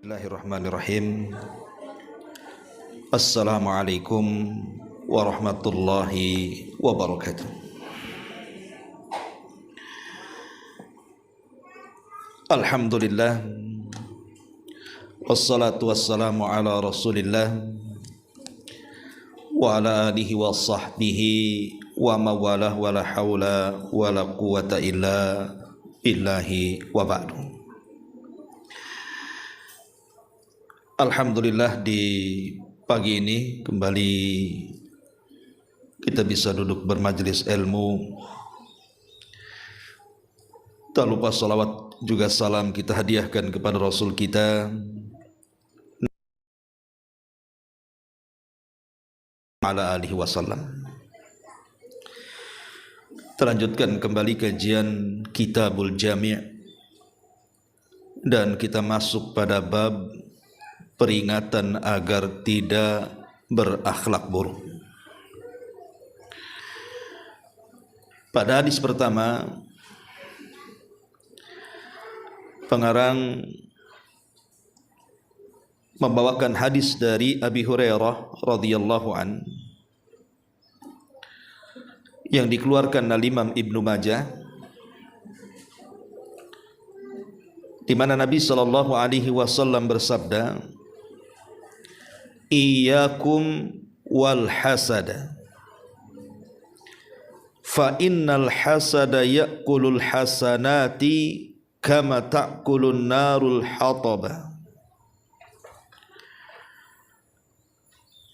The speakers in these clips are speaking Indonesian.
Bismillahirrahmanirrahim. Assalamualaikum warahmatullahi wabarakatuh. Alhamdulillah, wassalatu wassalamu ala rasulillah wa ala alihi wa sahbihi wa mawalah wa la hawla wa la quwata illa billahi wa ba'du. Alhamdulillah, di pagi ini kembali kita bisa duduk bermajelis ilmu. Tak lupa salawat juga salam kita hadiahkan kepada Rasul kita ala alihi wasallam. Terlanjutkan kembali kajian Kitabul Jami' dan kita masuk pada bab peringatan agar tidak berakhlak buruk. Pada hadis pertama, pengarang membawakan hadis dari Abi Hurairah radhiyallahu an yang dikeluarkan oleh Imam Ibnu Majah, di mana Nabi sallallahu alaihi wasallam bersabda, "Iyyakum wal hasada, fa innal hasada ya'kulul hasanati kama ta'kulun narul hataba."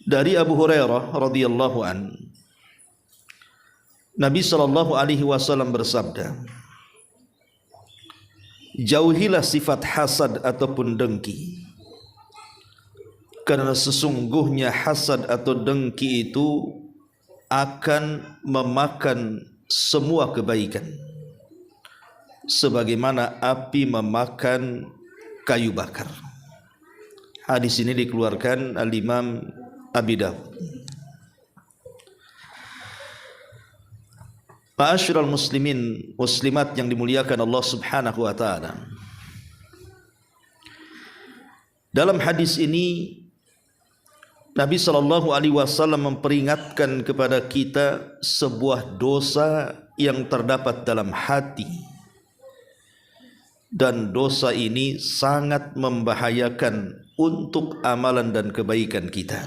Dari Abu Hurairah radhiyallahu an, Nabi sallallahu alaihi wasallam bersabda, jauhilah sifat hasad ataupun dengki, karena sesungguhnya hasad atau dengki itu akan memakan semua kebaikan, sebagaimana api memakan kayu bakar. Hadis ini dikeluarkan Al-Imam Abi Dawud. Ma'asyiral muslimin muslimat yang dimuliakan Allah Subhanahu wa taala. Dalam hadis ini Nabi sallallahu alaihi wasallam memperingatkan kepada kita sebuah dosa yang terdapat dalam hati, dan dosa ini sangat membahayakan untuk amalan dan kebaikan kita.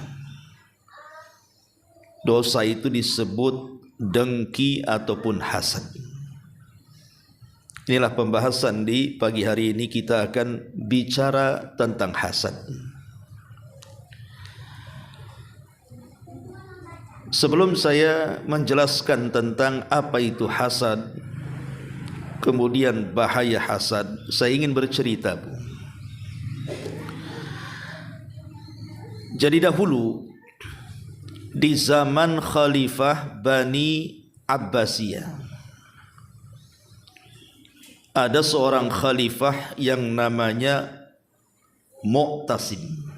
Dosa itu disebut dengki ataupun hasad. Inilah pembahasan di pagi hari ini. Kita akan bicara tentang hasad. Sebelum saya menjelaskan tentang apa itu hasad, kemudian bahaya hasad, saya ingin bercerita. Jadi dahulu di zaman Khalifah Bani Abbasiyah, ada seorang khalifah yang namanya Mu'tasim,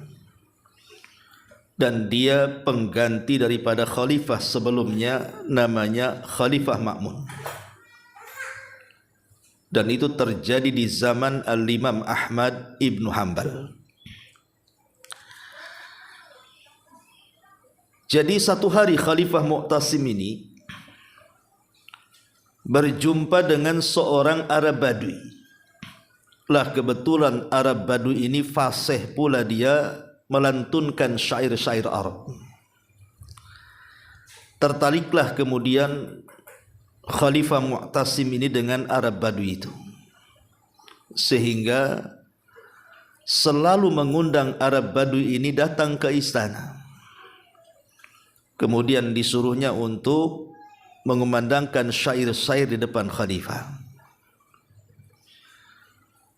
dan dia pengganti daripada khalifah sebelumnya namanya Khalifah Ma'mun. Dan itu terjadi di zaman Al-Imam Ahmad Ibnu Hanbal. Jadi satu hari Khalifah Mu'tasim ini berjumpa dengan seorang Arab Badui. Lah kebetulan Arab Badui ini fasih pula, dia melantunkan syair-syair Arab. Tertariklah kemudian Khalifah Mu'tasim ini dengan Arab Badui itu, sehingga selalu mengundang Arab Badui ini datang ke istana. Kemudian disuruhnya untuk mengumandangkan syair-syair di depan khalifah.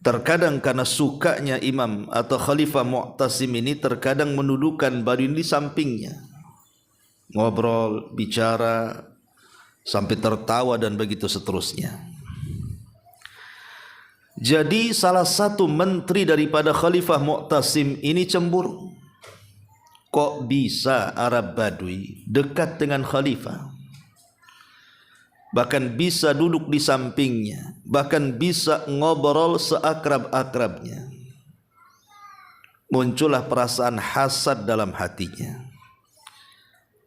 Terkadang karena sukanya imam atau Khalifah Mu'tasim ini, terkadang mendudukan Badui di sampingnya, ngobrol, bicara, sampai tertawa dan begitu seterusnya. Jadi salah satu menteri daripada Khalifah Mu'tasim ini cemburu. Kok bisa Arab Badui dekat dengan khalifah? bahkan bisa duduk di sampingnya, bahkan bisa ngobrol seakrab-akrabnya. muncullah perasaan hasad dalam hatinya.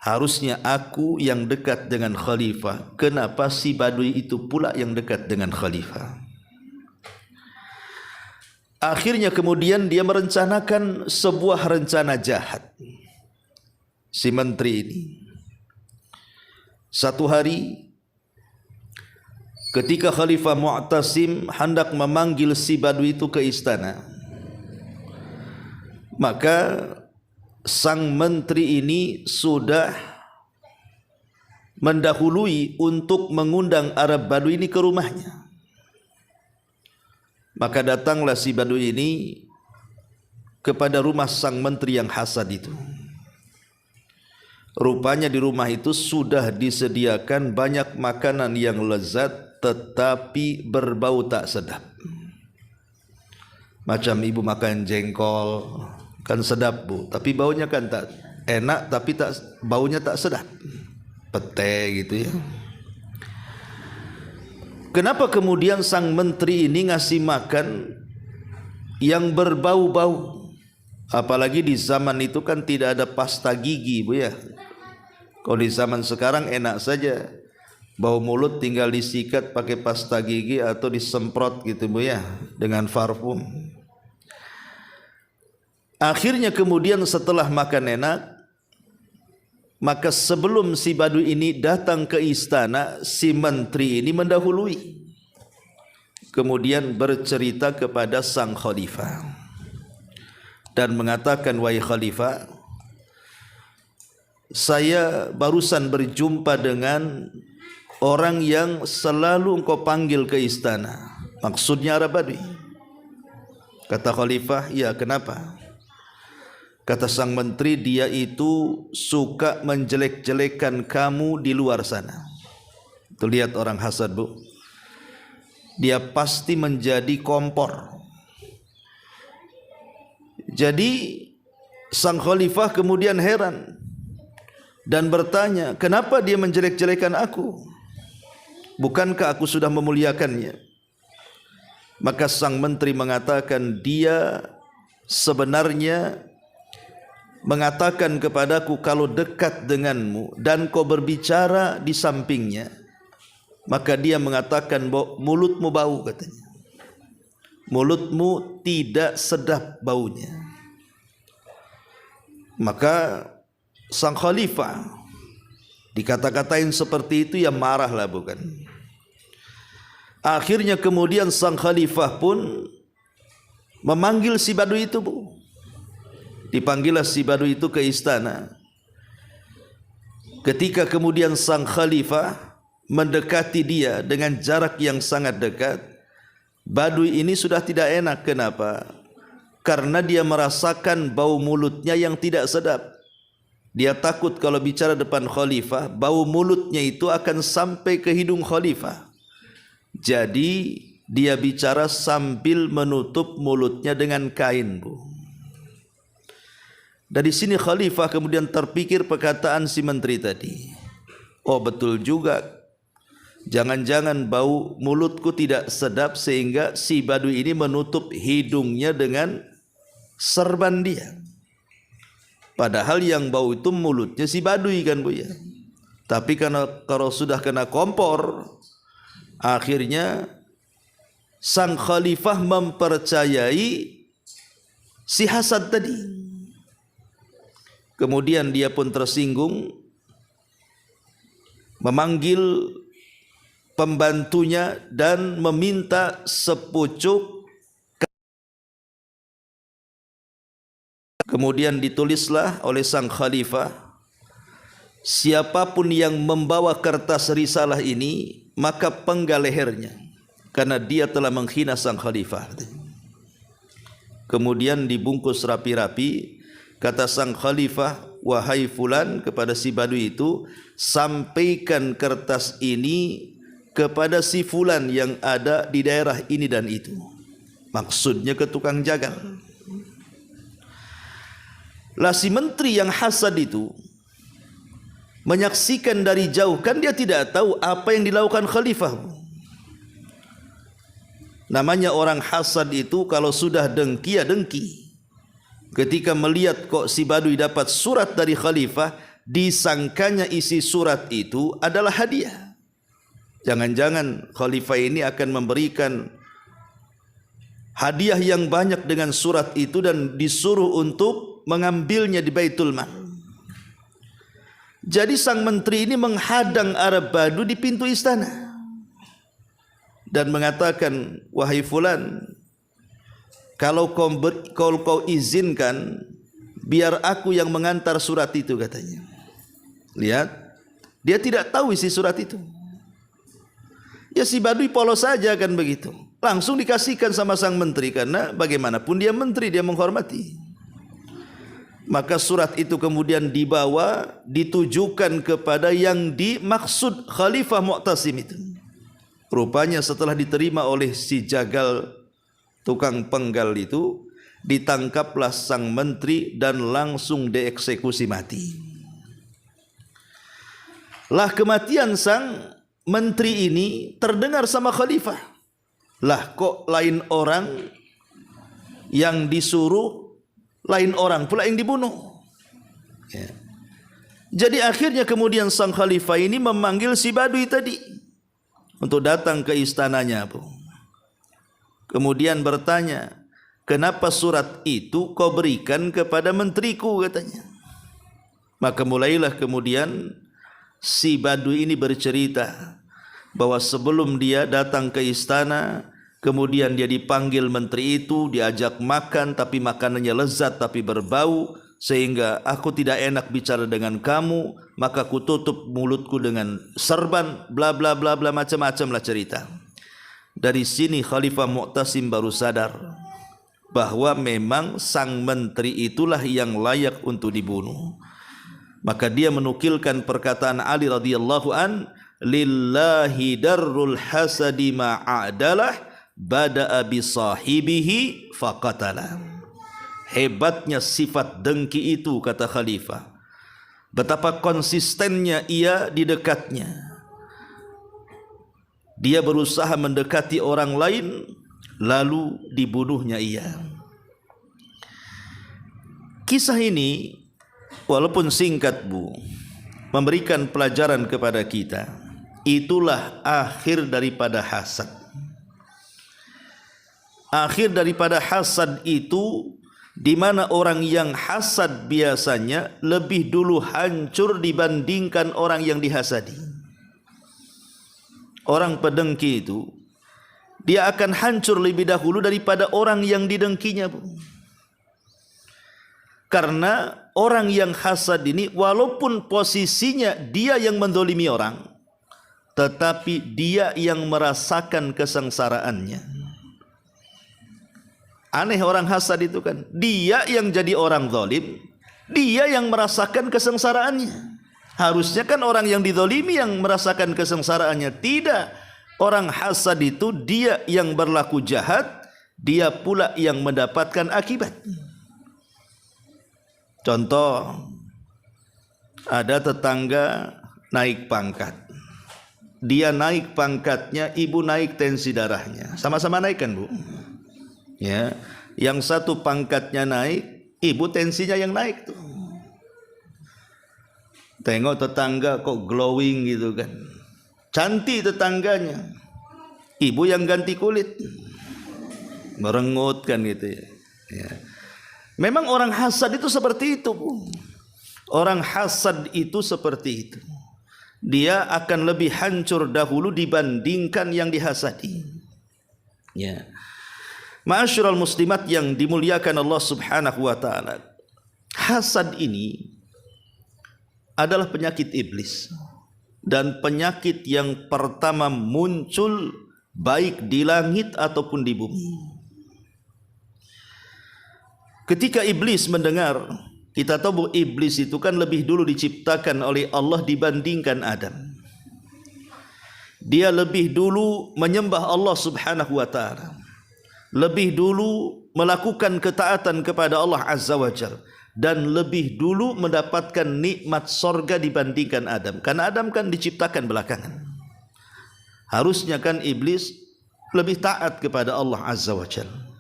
Harusnya aku yang dekat dengan khalifah, kenapa si badui itu pula yang dekat dengan khalifah? Akhirnya kemudian dia merencanakan sebuah rencana jahat. Si menteri ini satu hari ketika Khalifah Mu'tasim hendak memanggil si badui itu ke istana, maka sang menteri ini sudah mendahului untuk mengundang Arab Badui ini ke rumahnya. Maka datanglah si Badui ini kepada rumah sang menteri yang hasad itu. Rupanya di rumah itu sudah disediakan banyak makanan yang lezat tetapi berbau tak sedap. Macam ibu makan jengkol, kan sedap bu, tapi baunya kan tak enak, tapi tak baunya tak sedap, pete gitu ya. Kenapa kemudian sang menteri ini ngasih makan yang berbau-bau? Apalagi di zaman itu kan tidak ada pasta gigi bu ya. Kalau di zaman sekarang enak saja, bau mulut tinggal disikat pakai pasta gigi atau disemprot gitu bu ya, dengan parfum. Akhirnya kemudian setelah makan enak, maka sebelum si badui ini datang ke istana, si menteri ini mendahului. Kemudian bercerita kepada sang khalifah dan mengatakan, wahai khalifah, saya barusan berjumpa dengan orang yang selalu engkau panggil ke istana. Maksudnya Arab Badui. Kata khalifah, ya kenapa? Kata sang menteri, dia itu suka menjelek-jelekan kamu di luar sana. Tuh lihat orang hasad bu, dia pasti menjadi kompor. Jadi sang khalifah kemudian heran dan bertanya, kenapa dia menjelek-jelekan aku? Bukankah aku sudah memuliakannya? Maka sang menteri mengatakan, dia sebenarnya mengatakan kepadaku kalau dekat denganmu dan kau berbicara di sampingnya, maka dia mengatakan bahwa mulutmu bau, katanya. Mulutmu tidak sedap baunya. Maka sang khalifah dikata-katain seperti itu, ya marahlah bukan. Akhirnya kemudian sang khalifah pun memanggil si badui itu bu. Dipanggillah si badui itu ke istana. Ketika kemudian sang khalifah mendekati dia dengan jarak yang sangat dekat, badui ini sudah tidak enak. Kenapa? Karena dia merasakan bau mulutnya yang tidak sedap. Dia takut kalau bicara depan khalifah, bau mulutnya itu akan sampai ke hidung khalifah. Jadi dia bicara sambil menutup mulutnya dengan kain bu. Dari sini khalifah kemudian terpikir perkataan si menteri tadi. Oh betul juga, jangan-jangan bau mulutku tidak sedap sehingga si badui ini menutup hidungnya dengan serban dia. Padahal yang bau itu mulutnya si badui kan bu ya. Tapi karena kalau sudah kena kompor, akhirnya sang khalifah mempercayai si hasad tadi. Kemudian dia pun tersinggung, memanggil pembantunya dan meminta sepucuk. Kemudian ditulislah oleh sang khalifah, siapapun yang membawa kertas risalah ini, maka penggal lehernya, karena dia telah menghina sang khalifah. Kemudian dibungkus rapi-rapi. Kata sang khalifah, wahai fulan, kepada si badui itu, sampaikan kertas ini kepada si fulan yang ada di daerah ini dan itu. Maksudnya ke tukang jagal. Lah si menteri yang hasad itu menyaksikan dari jauh, kan dia tidak tahu apa yang dilakukan khalifah. Namanya orang hasad itu kalau sudah dengki ya dengki. ketika melihat kok si Baduy dapat surat dari khalifah, disangkanya isi surat itu adalah hadiah. Jangan-jangan khalifah ini akan memberikan hadiah yang banyak dengan surat itu dan disuruh untuk mengambilnya di Baitul Mal. Jadi sang menteri ini menghadang Arab Badu di pintu istana dan mengatakan, wahai fulan, kalau kau izinkan, biar aku yang mengantar surat itu, katanya. Lihat, dia tidak tahu isi surat itu. Ya si Baduy polos saja kan begitu. Langsung dikasihkan sama sang menteri, karena bagaimanapun dia menteri, dia menghormati. Maka surat itu kemudian dibawa, ditujukan kepada yang dimaksud Khalifah Mu'tasim itu. Rupanya setelah diterima oleh si jagal tukang penggal itu, ditangkaplah sang menteri dan langsung dieksekusi mati. Lah kematian sang menteri ini terdengar sama khalifah. Lah kok lain orang yang disuruh, lain orang pula yang dibunuh. Ya. Jadi akhirnya kemudian sang khalifah ini memanggil si Baduy tadi untuk datang ke istananya. Kemudian bertanya, kenapa surat itu kau berikan kepada menteriku, katanya. Maka mulailah kemudian si Baduy ini bercerita bahwa sebelum dia datang ke istana, kemudian dia dipanggil menteri itu, diajak makan, tapi makanannya lezat tapi berbau, sehingga aku tidak enak bicara dengan kamu, maka aku tutup mulutku dengan serban, bla bla bla bla, macam-macam lah cerita. Dari sini Khalifah Mu'tasim baru sadar bahwa memang sang menteri itulah yang layak untuk dibunuh. Maka dia menukilkan perkataan Ali radhiyallahu an, lillahi darrul hasadi ma'adalah bada'a bi sahibihi faqatalah. Hebatnya sifat dengki itu, kata khalifah. Betapa konsistennya ia di dekatnya. Dia berusaha mendekati orang lain, lalu dibunuhnya ia. Kisah ini walaupun singkat, memberikan pelajaran kepada kita. Itulah akhir daripada hasad. Akhir daripada hasad itu, di mana orang yang hasad biasanya lebih dulu hancur dibandingkan orang yang dihasadi. Orang pedengki itu, dia akan hancur lebih dahulu daripada orang yang didengkinya. Karena orang yang hasad ini, walaupun posisinya dia yang mendolimi orang, tetapi dia yang merasakan kesengsaraannya. Aneh orang hasad itu kan, dia yang jadi orang zalim, dia yang merasakan kesengsaraannya. Harusnya kan orang yang dizalimi yang merasakan kesengsaraannya. Tidak, orang hasad itu dia yang berlaku jahat, dia pula yang mendapatkan akibat. Contoh, ada tetangga naik pangkat. Dia naik pangkatnya, ibu naik tensi darahnya. Sama-sama naik kan, Bu? Ya, yang satu pangkatnya naik, ibu tensinya yang naik tuh. Tengok tetangga kok glowing gitu kan. Cantik tetangganya. Ibu yang ganti kulit. Merengut kan gitu ya. Ya. Memang orang hasad itu seperti itu, Bu. Orang hasad itu seperti itu. Dia akan lebih hancur dahulu dibandingkan yang dihasadi. Ya. Ma'asyiral muslimat yang dimuliakan Allah Subhanahu wa taala. Hasad ini adalah penyakit iblis, dan penyakit yang pertama muncul baik di langit ataupun di bumi. Ketika iblis mendengar, kita tahu bahwa iblis itu kan lebih dulu diciptakan oleh Allah dibandingkan Adam. Dia lebih dulu menyembah Allah Subhanahu wa taala, lebih dulu melakukan ketaatan kepada Allah Azza wa Jalla, dan lebih dulu mendapatkan nikmat sorga dibandingkan Adam. Karena Adam kan diciptakan belakangan. Harusnya kan iblis lebih taat kepada Allah Azza wa Jalla.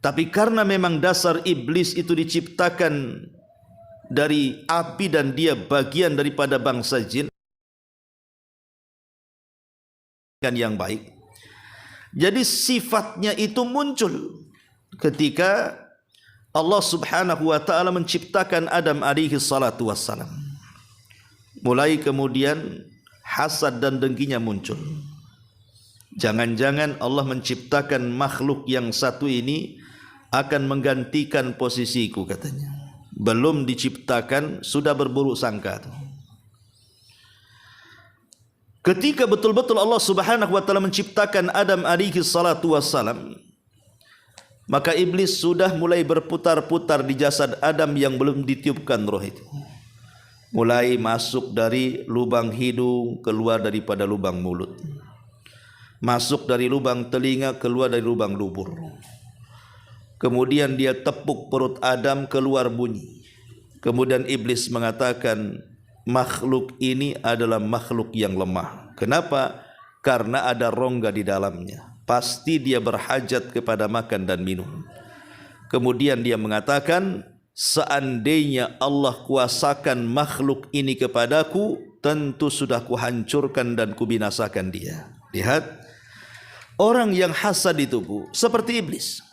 Tapi karena memang dasar iblis itu diciptakan dari api dan dia bagian daripada bangsa jin yang baik, jadi sifatnya itu muncul ketika Allah subhanahu wa ta'ala menciptakan Adam alaihi salatu wassalam. Mulai kemudian hasad dan dengkinya muncul. Jangan-jangan Allah menciptakan makhluk yang satu ini akan menggantikan posisiku, katanya. Belum diciptakan sudah berburuk sangka. Ketika betul-betul Allah subhanahu wa ta'ala menciptakan Adam alaihi salatu wassalam, maka iblis sudah mulai berputar-putar di jasad Adam yang belum ditiupkan roh itu. Mulai masuk dari lubang hidung, keluar daripada lubang mulut. Masuk dari lubang telinga, keluar dari lubang dubur. Kemudian dia tepuk perut Adam, keluar bunyi. Kemudian iblis mengatakan, makhluk ini adalah makhluk yang lemah. Kenapa? Karena ada rongga di dalamnya. Pasti dia berhajat kepada makan dan minum. Kemudian dia mengatakan, seandainya Allah kuasakan makhluk ini kepadaku, tentu sudah kuhancurkan dan kubinasakan dia. Lihat, orang yang hasad itu, Bu, seperti iblis.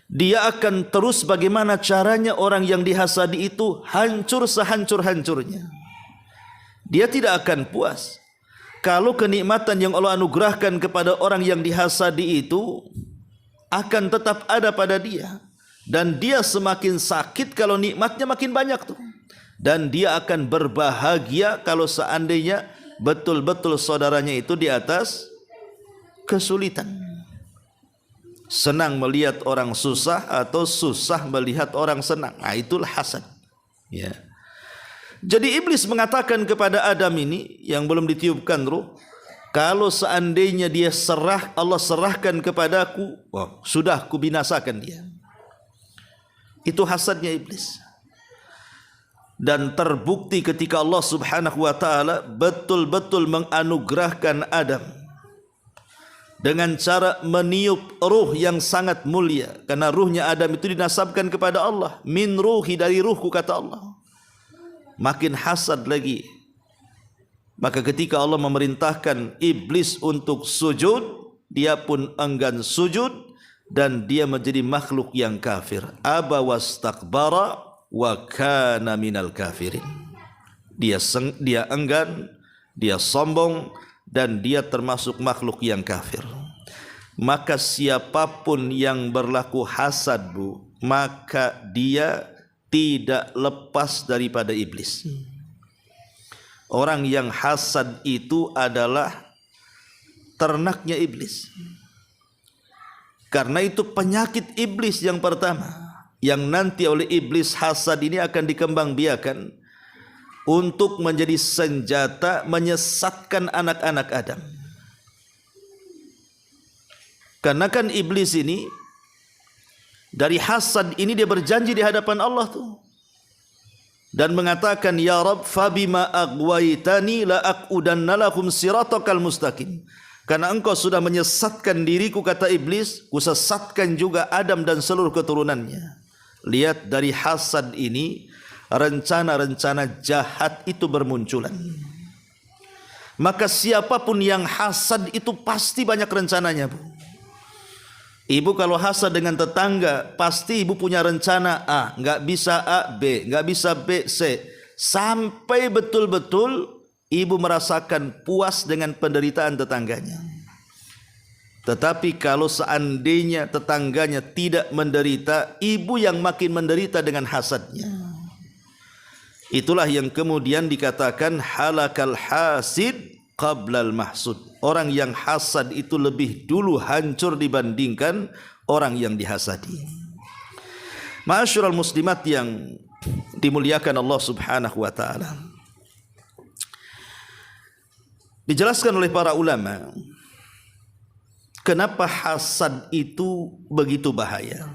Dia akan terus bagaimana caranya orang yang dihasadi itu hancur sehancur-hancurnya. Dia tidak akan puas kalau kenikmatan yang Allah anugerahkan kepada orang yang dihasadi itu akan tetap ada pada dia. Dan dia semakin sakit kalau nikmatnya makin banyak tuh. Dan dia akan berbahagia kalau seandainya betul-betul saudaranya itu di atas kesulitan. Senang melihat orang susah atau susah melihat orang senang. Nah, itulah hasad. Ya. Jadi iblis mengatakan kepada Adam ini yang belum ditiupkan ruh, kalau seandainya dia Allah serahkan kepadaku, oh, sudah kubinasakan dia. Itu hasadnya iblis. Dan terbukti ketika Allah subhanahu wa ta'ala betul-betul menganugerahkan Adam dengan cara meniup ruh yang sangat mulia. Karena ruhnya Adam itu dinasabkan kepada Allah. Min ruhi, dari ruhku, kata Allah. Makin hasad lagi. Maka ketika Allah memerintahkan iblis untuk sujud, dia pun enggan sujud dan dia menjadi makhluk yang kafir. Aba wastakbara wa kana minal kafirin. Dia enggan, dia sombong, dan dia termasuk makhluk yang kafir. Maka siapapun yang berlaku hasad, Bu, maka dia tidak lepas daripada iblis. Orang yang hasad itu adalah ternaknya iblis. Karena itu penyakit iblis yang pertama, yang nanti oleh iblis hasad ini akan dikembangbiakan untuk menjadi senjata menyesatkan anak-anak Adam. Karena kan iblis ini dari hasad ini dia berjanji di hadapan Allah tuh. Dan mengatakan, ya Rabb, fabima aghwaytani la aqudanna lahum siratakal mustaqim. Karena engkau sudah menyesatkan diriku, kata iblis, kusesatkan juga Adam dan seluruh keturunannya. Lihat, dari hasad ini rencana-rencana jahat itu bermunculan. Maka siapapun yang hasad itu pasti banyak rencananya, Bu. Ibu kalau hasad dengan tetangga, pasti ibu punya rencana A, nggak bisa A, B, nggak bisa B, C, sampai betul-betul ibu merasakan puas dengan penderitaan tetangganya. Tetapi kalau seandainya tetangganya tidak menderita, ibu yang makin menderita dengan hasadnya. Itulah yang kemudian dikatakan halakal hasid qablal mahsud. Orang yang hasad itu lebih dulu hancur dibandingkan orang yang dihasadi. Ma'asyiral muslimat yang dimuliakan Allah subhanahu wa ta'ala, dijelaskan oleh para ulama kenapa hasad itu begitu bahaya.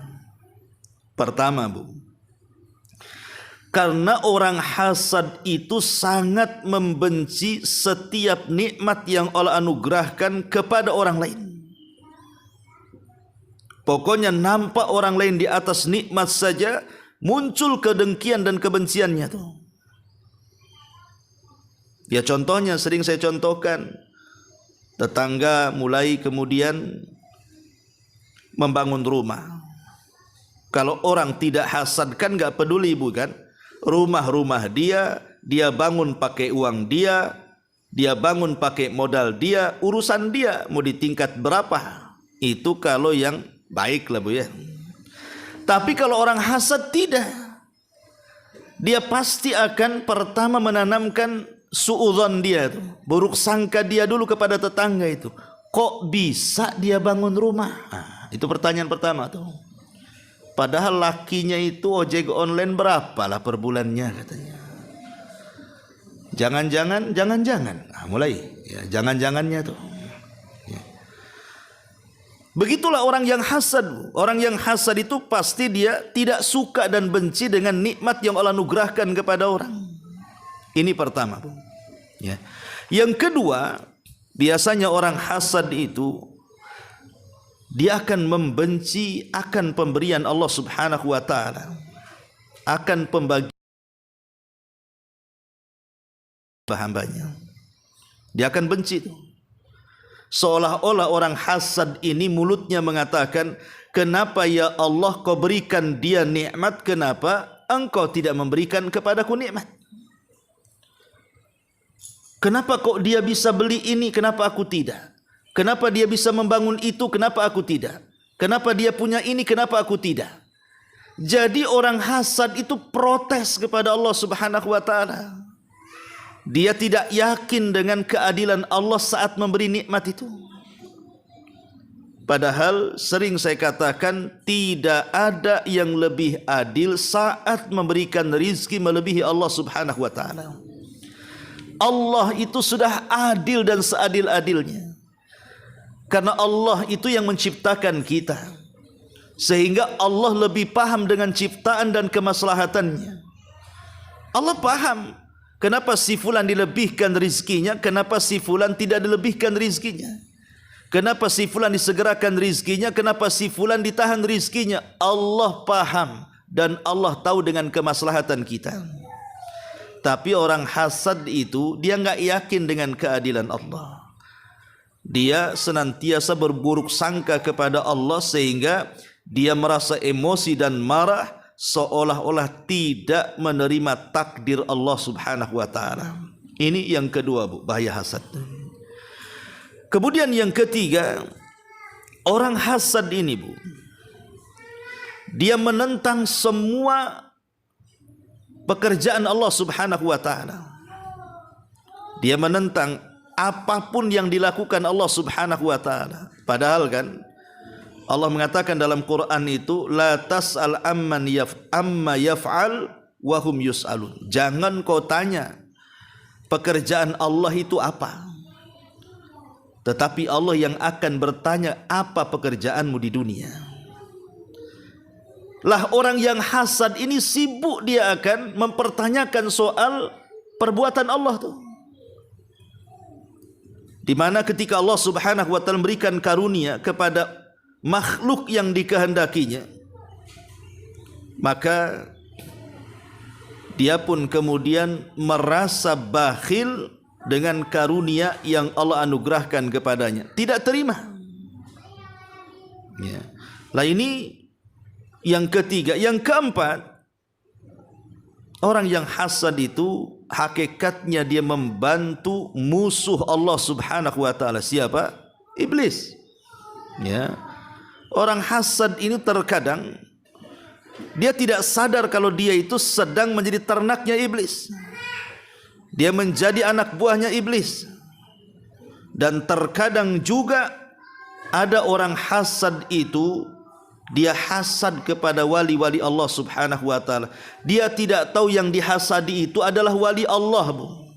Pertama, Bu, karena orang hasad itu sangat membenci setiap nikmat yang Allah anugerahkan kepada orang lain. Pokoknya nampak orang lain di atas nikmat saja, muncul kedengkian dan kebenciannya tuh. Ya contohnya sering saya contohkan, tetangga mulai kemudian membangun rumah. Kalau orang tidak hasad kan gak peduli bukan? Rumah-rumah dia bangun pakai uang dia bangun pakai modal dia, urusan dia mau di tingkat berapa. Itu kalau yang baik lah Bu ya. Tapi kalau orang hasad tidak. Dia pasti akan pertama menanamkan suudzon dia itu, buruk sangka dia dulu kepada tetangga itu. Kok bisa dia bangun rumah? Nah, itu pertanyaan pertama tuh. Padahal lakinya itu ojek online berapalah per bulannya katanya. Jangan-jangan. Nah, mulai ya, jangan-jangannya tuh. Ya. Begitulah orang yang hasad. Orang yang hasad itu pasti dia tidak suka dan benci dengan nikmat yang Allah anugerahkan kepada orang. Ini pertama. Ya. Yang kedua, biasanya orang hasad itu dia akan membenci akan pemberian Allah Subhanahu wa taala, akan pembagian hambanya. Dia akan benci itu. Seolah-olah orang hasad ini mulutnya mengatakan, kenapa ya Allah kau berikan dia nikmat, kenapa engkau tidak memberikan kepadaku nikmat? Kenapa kok dia bisa beli ini, kenapa aku tidak? Kenapa dia bisa membangun itu, kenapa aku tidak? Kenapa dia punya ini, kenapa aku tidak? Jadi orang hasad itu protes kepada Allah Subhanahu wa taala. Dia tidak yakin dengan keadilan Allah saat memberi nikmat itu. Padahal sering saya katakan tidak ada yang lebih adil saat memberikan rizki melebihi Allah Subhanahu wa taala. Allah itu sudah adil dan seadil-adilnya. Karena Allah itu yang menciptakan kita. Sehingga Allah lebih paham dengan ciptaan dan kemaslahatannya. Allah paham kenapa si fulan dilebihkan rizkinya, kenapa si fulan tidak dilebihkan rizkinya. Kenapa si fulan disegerakan rizkinya, kenapa si fulan ditahan rizkinya. Allah paham dan Allah tahu dengan kemaslahatan kita. Tapi orang hasad itu dia enggak yakin dengan keadilan Allah. Dia senantiasa berburuk sangka kepada Allah sehingga dia merasa emosi dan marah seolah-olah tidak menerima takdir Allah Subhanahu wa taala. Ini yang kedua Bu, bahaya hasad. Kemudian yang ketiga, orang hasad ini Bu, dia menentang semua pekerjaan Allah Subhanahu wa taala. Dia menentang apapun yang dilakukan Allah Subhanahu wa taala. Padahal kan Allah mengatakan dalam Quran itu la tas'al amma yaf'al wa hum yus'alun. Jangan kau tanya pekerjaan Allah itu apa. Tetapi Allah yang akan bertanya apa pekerjaanmu di dunia. Lah orang yang hasad ini sibuk dia akan mempertanyakan soal perbuatan Allah tuh. Di mana ketika Allah Subhanahu wa taala memberikan karunia kepada makhluk yang dikehendakinya, maka dia pun kemudian merasa bakhil dengan karunia yang Allah anugerahkan kepadanya, tidak terima. Ya. Lah ini yang ketiga. Yang keempat, orang yang hasad itu hakikatnya dia membantu musuh Allah Subhanahu wa taala. Siapa? Iblis. Ya. Orang hasad ini terkadang dia tidak sadar kalau dia itu sedang menjadi ternaknya iblis. Dia menjadi anak buahnya iblis. Dan terkadang juga ada orang hasad itu dia hasad kepada wali-wali Allah Subhanahu wa taala. Dia tidak tahu yang dihasadi itu adalah wali Allah, Bu.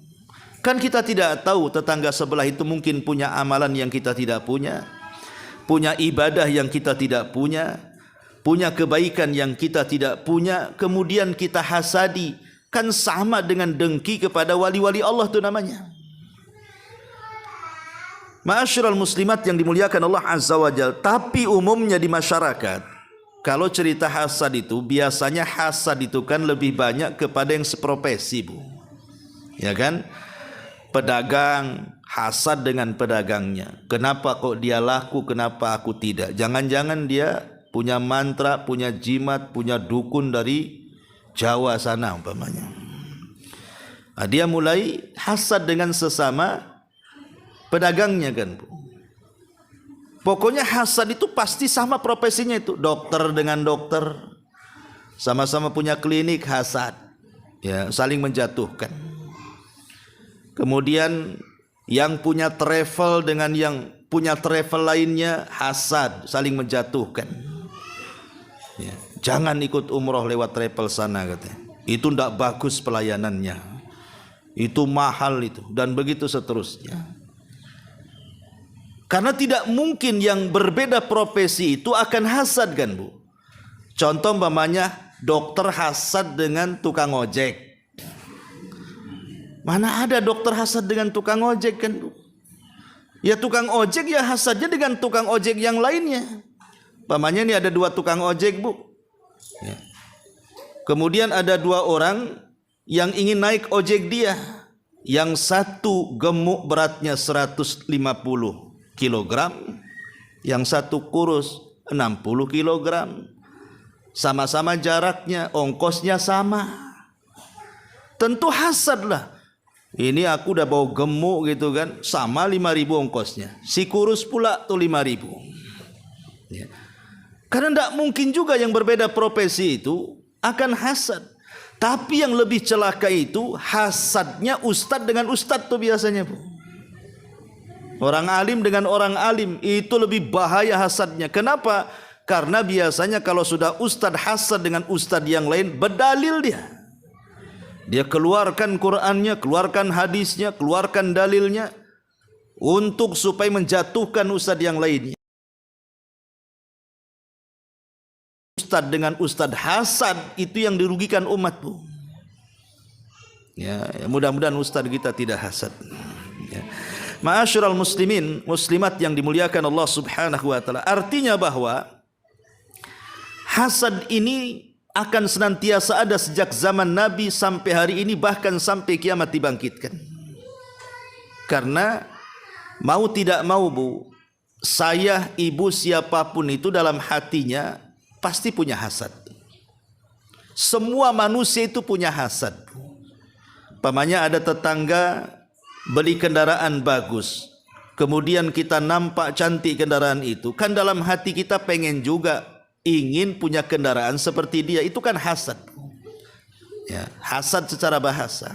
Kan kita tidak tahu tetangga sebelah itu mungkin punya amalan yang kita tidak punya, punya ibadah yang kita tidak punya, punya kebaikan yang kita tidak punya, kemudian kita hasadi. Kan sama dengan dengki kepada wali-wali Allah itu namanya. Ma'asyiral muslimat yang dimuliakan Allah Azza wa Jalla, tapi umumnya di masyarakat kalau cerita hasad itu biasanya hasad itu kan lebih banyak kepada yang seprofesi, Bu. Ya kan? Pedagang hasad dengan pedagangnya. Kenapa kok dia laku, kenapa aku tidak? Jangan-jangan dia punya mantra, punya jimat, punya dukun dari Jawa sana umpamanya. Nah, dia mulai hasad dengan sesama pedagangnya kan, Bu. Pokoknya hasad itu pasti sama profesinya itu. Dokter dengan dokter, sama-sama punya klinik, hasad. Ya, saling menjatuhkan. Kemudian yang punya travel dengan yang punya travel lainnya, hasad, saling menjatuhkan. Ya, jangan ikut umroh lewat travel sana katanya. Itu tidak bagus pelayanannya. Itu mahal itu, dan begitu seterusnya. Karena tidak mungkin yang berbeda profesi itu akan hasad kan, Bu. Contoh umpamanya dokter hasad dengan tukang ojek. Mana ada dokter hasad dengan tukang ojek kan, Bu? Ya tukang ojek ya hasadnya dengan tukang ojek yang lainnya. Umpamanya ini ada 2 tukang ojek, Bu. Ya. Kemudian ada 2 orang yang ingin naik ojek dia. Yang satu gemuk beratnya 150 kilogram, yang satu kurus 60 kilogram. Sama-sama jaraknya, ongkosnya sama. Tentu hasadlah. Ini aku udah bawa gemuk gitu kan, sama 5.000 ongkosnya. Si kurus pula tuh 5.000. Ya. Karena tidak mungkin juga yang berbeda profesi itu akan hasad. Tapi yang lebih celaka itu hasadnya ustadz dengan ustadz tuh biasanya, Bu. Orang alim dengan orang alim itu lebih bahaya hasadnya. Kenapa? Karena biasanya kalau sudah ustadz hasad dengan ustadz yang lain, berdalil dia. Dia keluarkan Qur'annya, keluarkan hadisnya, keluarkan dalilnya untuk supaya menjatuhkan ustadz yang lainnya. Ustadz dengan ustadz hasad itu yang dirugikan umat, Bu. Ya, mudah-mudahan ustadz kita tidak hasad. Ya. Ma'asyiral muslimin, muslimat yang dimuliakan Allah Subhanahu wa taala. Artinya bahwa hasad ini akan senantiasa ada sejak zaman Nabi sampai hari ini, bahkan sampai kiamat dibangkitkan. Karena mau tidak mau, Bu, saya, ibu, siapapun itu dalam hatinya pasti punya hasad. Semua manusia itu punya hasad. Umpamanya ada tetangga beli kendaraan bagus, kemudian kita nampak cantik kendaraan itu, kan dalam hati kita pengen juga ingin punya kendaraan seperti dia. Itu kan hasad. Ya, hasad secara bahasa.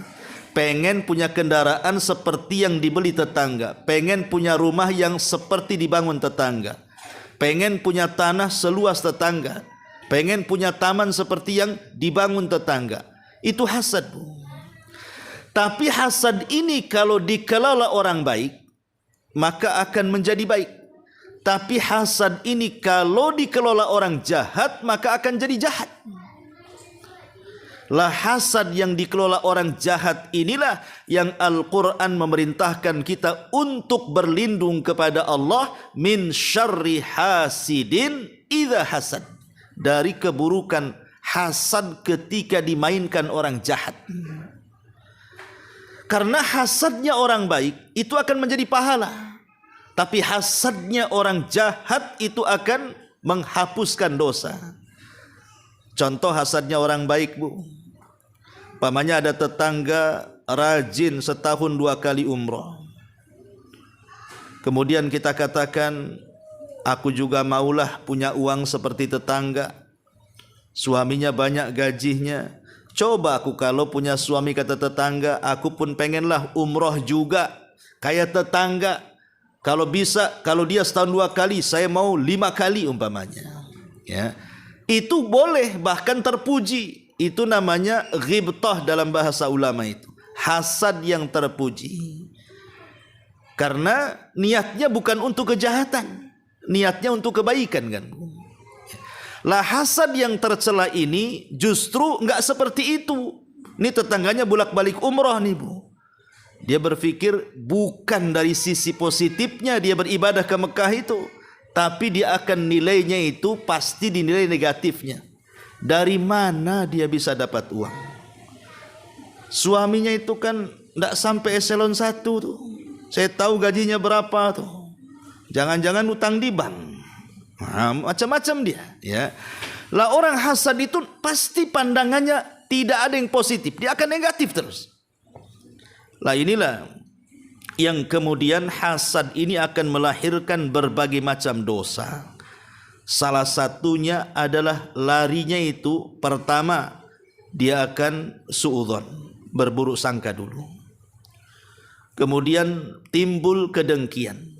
Pengen punya kendaraan seperti yang dibeli tetangga, pengen punya rumah yang seperti dibangun tetangga, pengen punya tanah seluas tetangga, pengen punya taman seperti yang dibangun tetangga. Itu hasad, Bu. Tapi hasad ini kalau dikelola orang baik, maka akan menjadi baik. Tapi hasad ini kalau dikelola orang jahat, maka akan jadi jahat. Lah hasad yang dikelola orang jahat inilah yang Al-Quran memerintahkan kita untuk berlindung kepada Allah min syarri hasidin idza hasad, dari keburukan hasad ketika dimainkan orang jahat. Karena hasadnya orang baik itu akan menjadi pahala, tapi hasadnya orang jahat itu akan menghapuskan dosa. Contoh hasadnya orang baik, Bu. Umpamanya ada tetangga rajin setahun 2 kali umroh. Kemudian kita katakan, aku juga maulah punya uang seperti tetangga. Suaminya banyak gajinya. Coba aku kalau punya suami, kata tetangga, aku pun pengenlah umroh juga kayak tetangga. Kalau bisa, kalau dia setahun 2 kali, saya mau 5 kali umpamanya. Ya, itu boleh, bahkan terpuji. Itu namanya ghibtah dalam bahasa ulama itu. Hasad yang terpuji. Karena niatnya bukan untuk kejahatan, niatnya untuk kebaikan kan. Lah hasad yang tercela ini justru enggak seperti itu. Ini tetangganya bolak-balik umroh nih, Bu. Dia berpikir bukan dari sisi positifnya dia beribadah ke Mekah itu, tapi dia akan nilainya itu pasti dinilai negatifnya. Dari mana dia bisa dapat uang? Suaminya itu kan tidak sampai eselon 1 tuh. Saya tahu gajinya berapa tuh. Jangan-jangan utang di bank. Nah, macam-macam dia. Ya. Lah orang hasad itu pasti pandangannya tidak ada yang positif. Dia akan negatif terus. Lah inilah yang kemudian hasad ini akan melahirkan berbagai macam dosa. Salah satunya adalah larinya itu pertama dia akan suudzon, berburuk sangka dulu. Kemudian timbul kedengkian.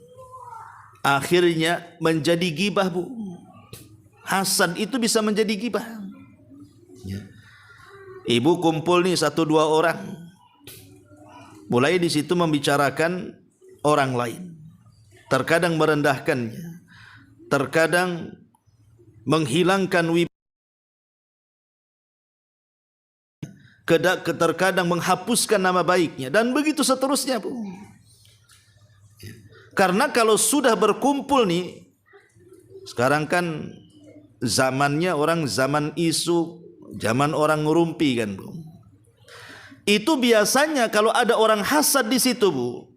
Akhirnya menjadi gibah, Bu. Hasad itu bisa menjadi gibah. Ya. Ibu kumpul nih 1-2 orang. Mulai di situ membicarakan orang lain. Terkadang merendahkannya. Terkadang menghilangkan terkadang menghapuskan nama baiknya, dan begitu seterusnya, Bu. Karena kalau sudah berkumpul nih, sekarang kan zamannya orang zaman isu, zaman orang ngerumpi kan, Bu. Itu biasanya kalau ada orang hasad di situ, Bu,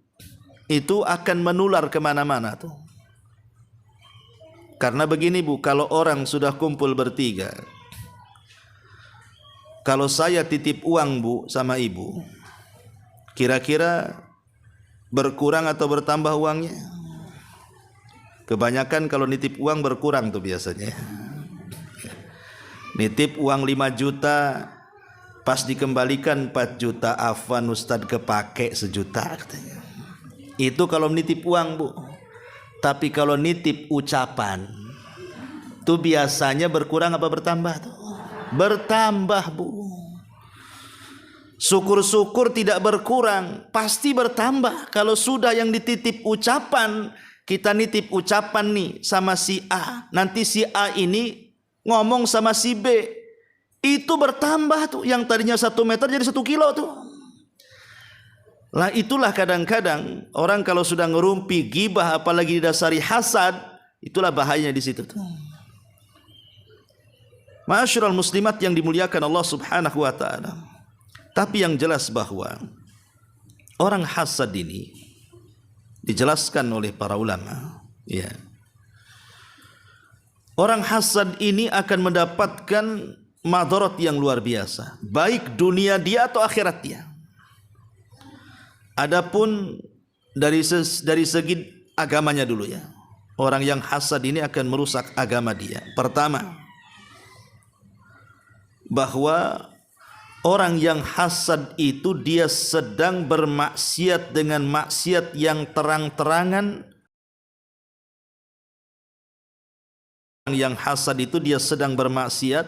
itu akan menular kemana-mana tuh. Karena begini, Bu, kalau orang sudah kumpul bertiga, kalau saya titip uang, Bu, sama ibu, kira-kira berkurang atau bertambah uangnya? Kebanyakan kalau nitip uang berkurang tuh biasanya. Nitip uang 5 juta, pas dikembalikan 4 juta, afwan Ustadz kepake 1 juta katanya. Itu kalau nitip uang, Bu. Tapi kalau nitip ucapan itu biasanya berkurang apa bertambah tuh? Bertambah, Bu. Syukur-syukur tidak berkurang, pasti bertambah. Kalau sudah yang dititip ucapan, kita nitip ucapan nih sama si A, nanti si A ini ngomong sama si B, itu bertambah tuh. Yang tadinya 1 meter jadi 1 kilo tuh. Lah itulah kadang-kadang orang kalau sudah ngerumpi gibah apalagi didasari hasad, itulah bahayanya di situ tuh. Ma'asyiral muslimat yang dimuliakan Allah Subhanahu wa taala. Tapi yang jelas bahwa orang hasad ini dijelaskan oleh para ulama, ya. Orang hasad ini akan mendapatkan madarat yang luar biasa, baik dunia dia atau akhirat dia. Adapun dari segi agamanya dulu, ya. Orang yang hasad ini akan merusak agama dia. Pertama, bahwa orang yang hasad itu dia sedang bermaksiat dengan maksiat yang terang-terangan. Orang yang hasad itu dia sedang bermaksiat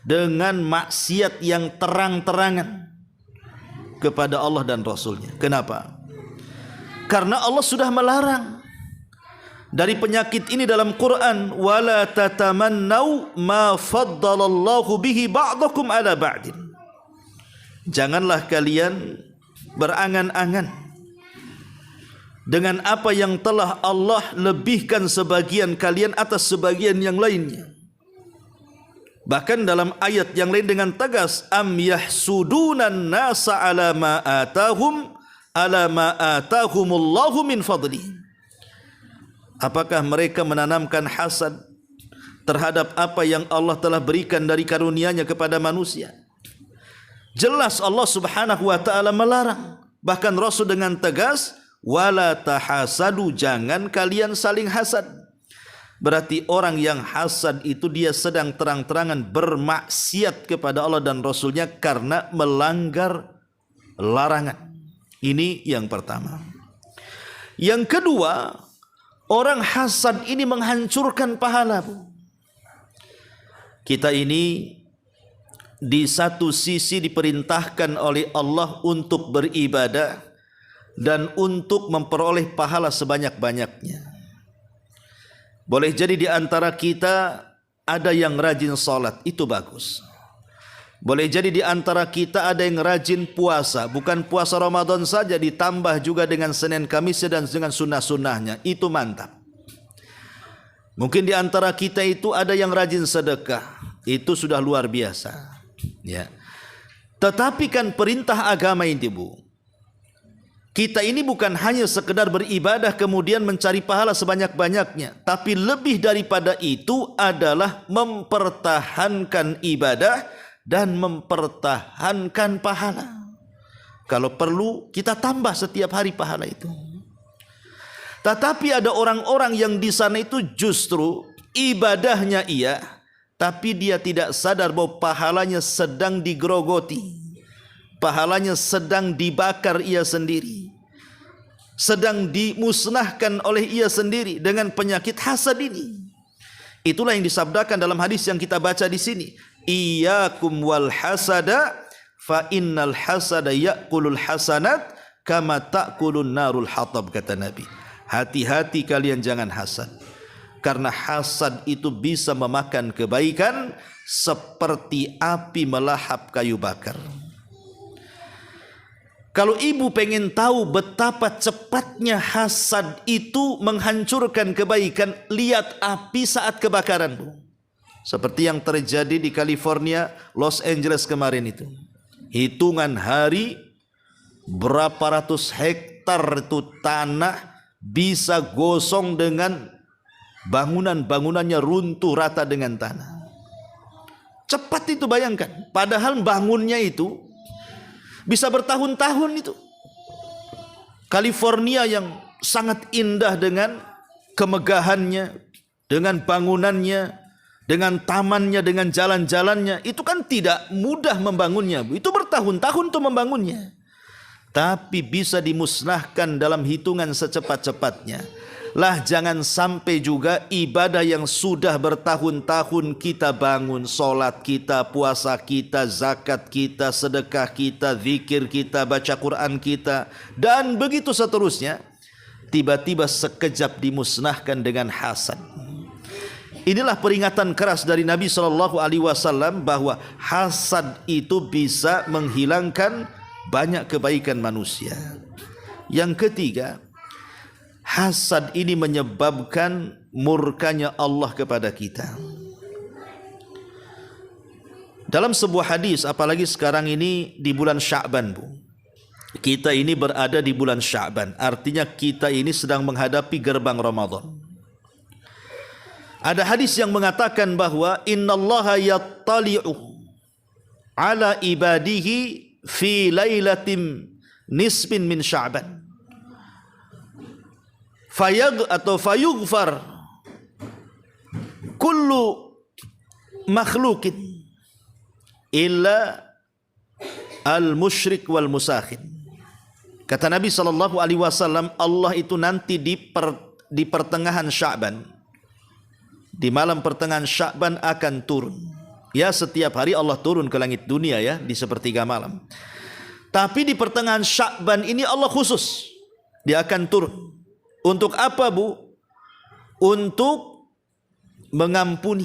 dengan maksiat yang terang-terangan kepada Allah dan Rasulnya. Kenapa? Karena Allah sudah melarang dari penyakit ini dalam Quran, wala tatamannau ma faddalallahu bihi ba'dakum ala ba'din. Janganlah kalian berangan-angan dengan apa yang telah Allah lebihkan sebagian kalian atas sebagian yang lainnya. Bahkan dalam ayat yang lain dengan tegas, am yahsudunan nasa ala ma atahumullahu min fadli. Apakah mereka menanamkan hasad terhadap apa yang Allah telah berikan dari karunia-Nya kepada manusia? Jelas Allah Subhanahu wa taala melarang. Bahkan Rasul dengan tegas, wala tahasadu, jangan kalian saling hasad. Berarti orang yang hasad itu dia sedang terang-terangan bermaksiat kepada Allah dan Rasulnya karena melanggar larangan. Ini yang pertama. Yang kedua, orang hasad ini menghancurkan pahala. Kita ini di satu sisi diperintahkan oleh Allah untuk beribadah dan untuk memperoleh pahala sebanyak-banyaknya. Boleh jadi di antara kita ada yang rajin salat, itu bagus. Boleh jadi di antara kita ada yang rajin puasa, bukan puasa Ramadan saja, ditambah juga dengan Senin Kamis dan dengan sunnah-sunnahnya. Itu mantap. Mungkin di antara kita itu ada yang rajin sedekah. Itu sudah luar biasa. Ya. Tetapi kan perintah agama ini, Bu, kita ini bukan hanya sekedar beribadah kemudian mencari pahala sebanyak-banyaknya, tapi lebih daripada itu adalah mempertahankan ibadah dan mempertahankan pahala. Kalau perlu kita tambah setiap hari pahala itu. Tetapi ada orang-orang yang di sana itu justru ibadahnya iya, tapi dia tidak sadar bahwa pahalanya sedang digerogoti. Pahalanya sedang dibakar ia sendiri. Sedang dimusnahkan oleh ia sendiri dengan penyakit hasad ini. Itulah yang disabdakan dalam hadis yang kita baca di sini. Iyyakum wal hasada fa innal hasada ya'kulul hasanat kama ta'kulun narul hatab, kata Nabi. Hati-hati kalian jangan hasad, karena hasad itu bisa memakan kebaikan seperti api melahap kayu bakar. Kalau ibu pengen tahu betapa cepatnya hasad itu menghancurkan kebaikan, lihat api saat kebakaran, Bu. Seperti yang terjadi di California, Los Angeles kemarin itu. Hitungan hari, berapa ratus hektar itu tanah bisa gosong dengan bangunan-bangunannya runtuh rata dengan tanah. Cepat itu, bayangkan. Padahal bangunnya itu bisa bertahun-tahun itu. California yang sangat indah dengan kemegahannya, dengan bangunannya, dengan tamannya, dengan jalan-jalannya, itu kan tidak mudah membangunnya, Bu. Itu bertahun-tahun untuk membangunnya. Tapi bisa dimusnahkan dalam hitungan secepat-cepatnya. Lah jangan sampai juga ibadah yang sudah bertahun-tahun kita bangun, solat kita, puasa kita, zakat kita, sedekah kita, zikir kita, baca Quran kita, dan begitu seterusnya, tiba-tiba sekejap dimusnahkan dengan hasad. Inilah peringatan keras dari Nabi SAW bahwa hasad itu bisa menghilangkan banyak kebaikan manusia. Yang ketiga, hasad ini menyebabkan murkanya Allah kepada kita. Dalam sebuah hadis, apalagi sekarang ini di bulan Sya'ban, Bu. Kita ini berada di bulan Sya'ban, artinya kita ini sedang menghadapi gerbang Ramadan. Ada hadis yang mengatakan bahwa innallaha yattali'u ala ibadihi fi lailatin nisbin min Sya'ban. Fayughfar kullu makhlukin illa al-musyrik wal musakhin. Kata Nabi SAW, Allah itu nanti di pertengahan Sya'ban, di malam pertengahan Sya'ban akan turun. Ya, setiap hari Allah turun ke langit dunia ya, di sepertiga malam. Tapi di pertengahan Sya'ban ini Allah khusus, dia akan turun. Untuk apa, Bu? Untuk mengampuni.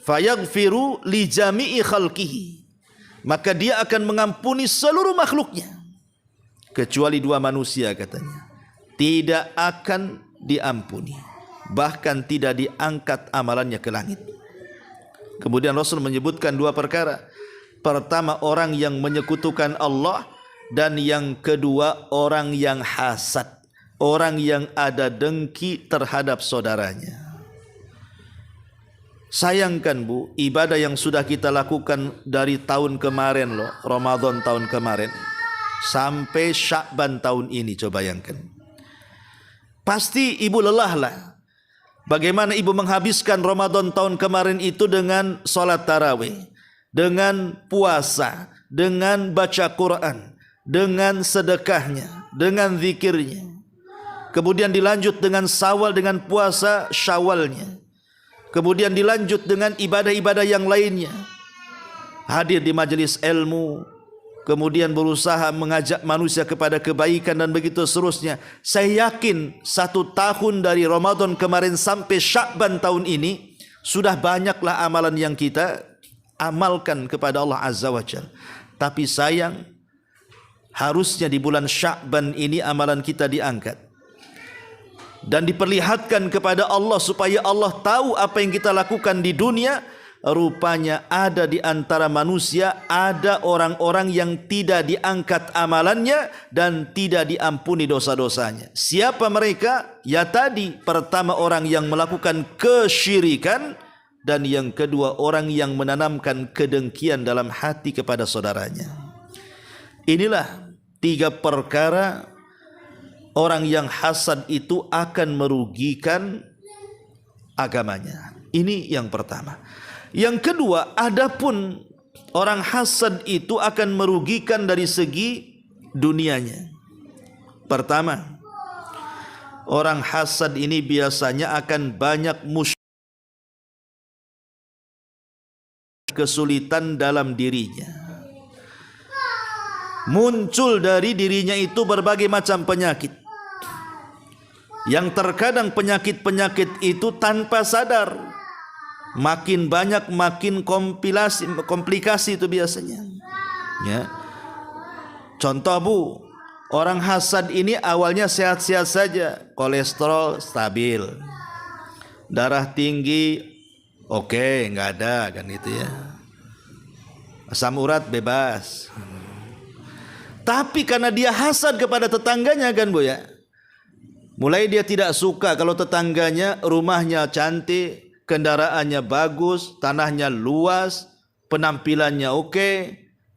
Fayaghfiru li jami'i khalqihi. Maka dia akan mengampuni seluruh makhluknya. Kecuali dua manusia, katanya. Tidak akan diampuni. Bahkan tidak diangkat amalannya ke langit. Kemudian Rasul menyebutkan dua perkara. Pertama, orang yang menyekutukan Allah. Dan yang kedua, orang yang hasad. Orang yang ada dengki terhadap saudaranya. Sayangkan, Bu, ibadah yang sudah kita lakukan dari tahun kemarin loh, Ramadan tahun kemarin, sampai Sya'ban tahun ini, coba bayangkan. Pasti ibu lelah lah. Bagaimana ibu menghabiskan Ramadan tahun kemarin itu dengan sholat tarawih, dengan puasa, dengan baca Quran, dengan sedekahnya, dengan zikirnya. Kemudian dilanjut dengan Syawal, dengan puasa Syawalnya. Kemudian dilanjut dengan ibadah-ibadah yang lainnya. Hadir di majelis ilmu, kemudian berusaha mengajak manusia kepada kebaikan dan begitu seterusnya. Saya yakin 1 tahun dari Ramadan kemarin sampai Sya'ban tahun ini, sudah banyaklah amalan yang kita amalkan kepada Allah Azza wa Jalla. Tapi sayang, harusnya di bulan Sya'ban ini amalan kita diangkat dan diperlihatkan kepada Allah supaya Allah tahu apa yang kita lakukan di dunia. Rupanya ada di antara manusia, ada orang-orang yang tidak diangkat amalannya dan tidak diampuni dosa-dosanya. Siapa mereka? Ya tadi, pertama orang yang melakukan kesyirikan, dan yang kedua orang yang menanamkan kedengkian dalam hati kepada saudaranya. Inilah 3 perkara orang yang hasad itu akan merugikan agamanya. Ini yang pertama. Yang kedua, adapun orang hasad itu akan merugikan dari segi dunianya. Pertama, orang hasad ini biasanya akan banyak kesulitan dalam dirinya. Muncul dari dirinya itu berbagai macam penyakit, yang terkadang penyakit-penyakit itu tanpa sadar. Makin banyak makin komplikasi itu biasanya. Ya. Contoh Bu, orang hasad ini awalnya sehat-sehat saja, kolesterol stabil, darah tinggi oke, nggak ada kan itu ya. Asam urat bebas. Tapi karena dia hasad kepada tetangganya kan Bu ya, mulai dia tidak suka kalau tetangganya rumahnya cantik, kendaraannya bagus, tanahnya luas, penampilannya oke.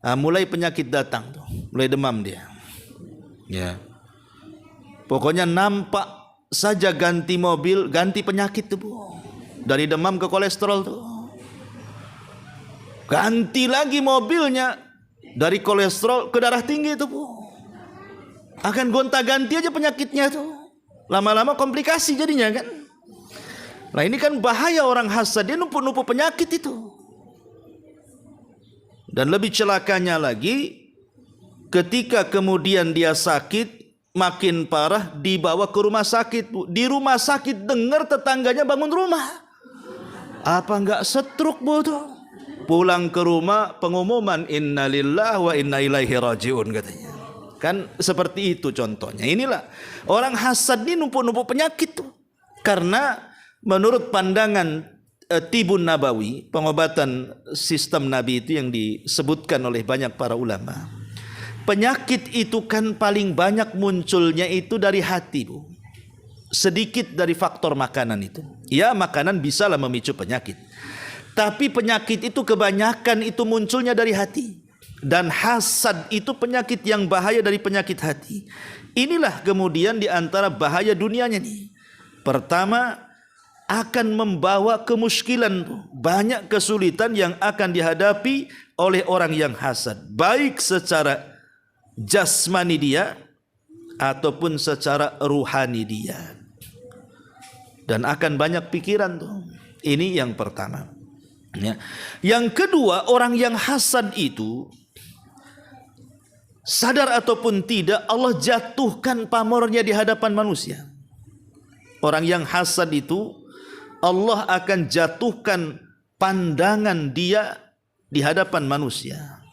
Nah, mulai penyakit datang tuh, mulai demam dia. Ya. Pokoknya nampak saja ganti mobil, ganti penyakit tuh Bu. Dari demam ke kolesterol tuh. Ganti lagi mobilnya, dari kolesterol ke darah tinggi tuh Bu. Akan gonta-ganti aja penyakitnya tuh. Lama-lama komplikasi jadinya kan. Nah ini kan bahaya orang hasad, dia numpuk-numpuk penyakit itu. Dan lebih celakanya lagi, ketika kemudian dia sakit, makin parah, dibawa ke rumah sakit. Di rumah sakit dengar tetangganya bangun rumah. Apa enggak setruk Bu tuh? Pulang ke rumah, pengumuman innalillahi wa inna ilaihi rajiun katanya. Kan seperti itu contohnya. Inilah orang hasad ini numpuk-numpuk penyakit tuh. Karena menurut pandangan Tibun Nabawi, pengobatan sistem Nabi itu yang disebutkan oleh banyak para ulama, penyakit itu kan paling banyak munculnya itu dari hati Bu. Sedikit dari faktor makanan itu. Ya makanan bisalah memicu penyakit, tapi penyakit itu kebanyakan itu munculnya dari hati. Dan hasad itu penyakit yang bahaya dari penyakit hati. Inilah kemudian di antara bahaya dunianya nih. Pertama, akan membawa kemuskilan, banyak kesulitan yang akan dihadapi oleh orang yang hasad, baik secara jasmani dia ataupun secara ruhani dia. Dan akan banyak pikiran tuh. Ini yang pertama. Ya. Yang kedua, orang yang hasad itu sadar ataupun tidak, Allah jatuhkan pamornya di hadapan manusia. Orang yang hasad itu Allah akan jatuhkan pandangan dia di hadapan manusia.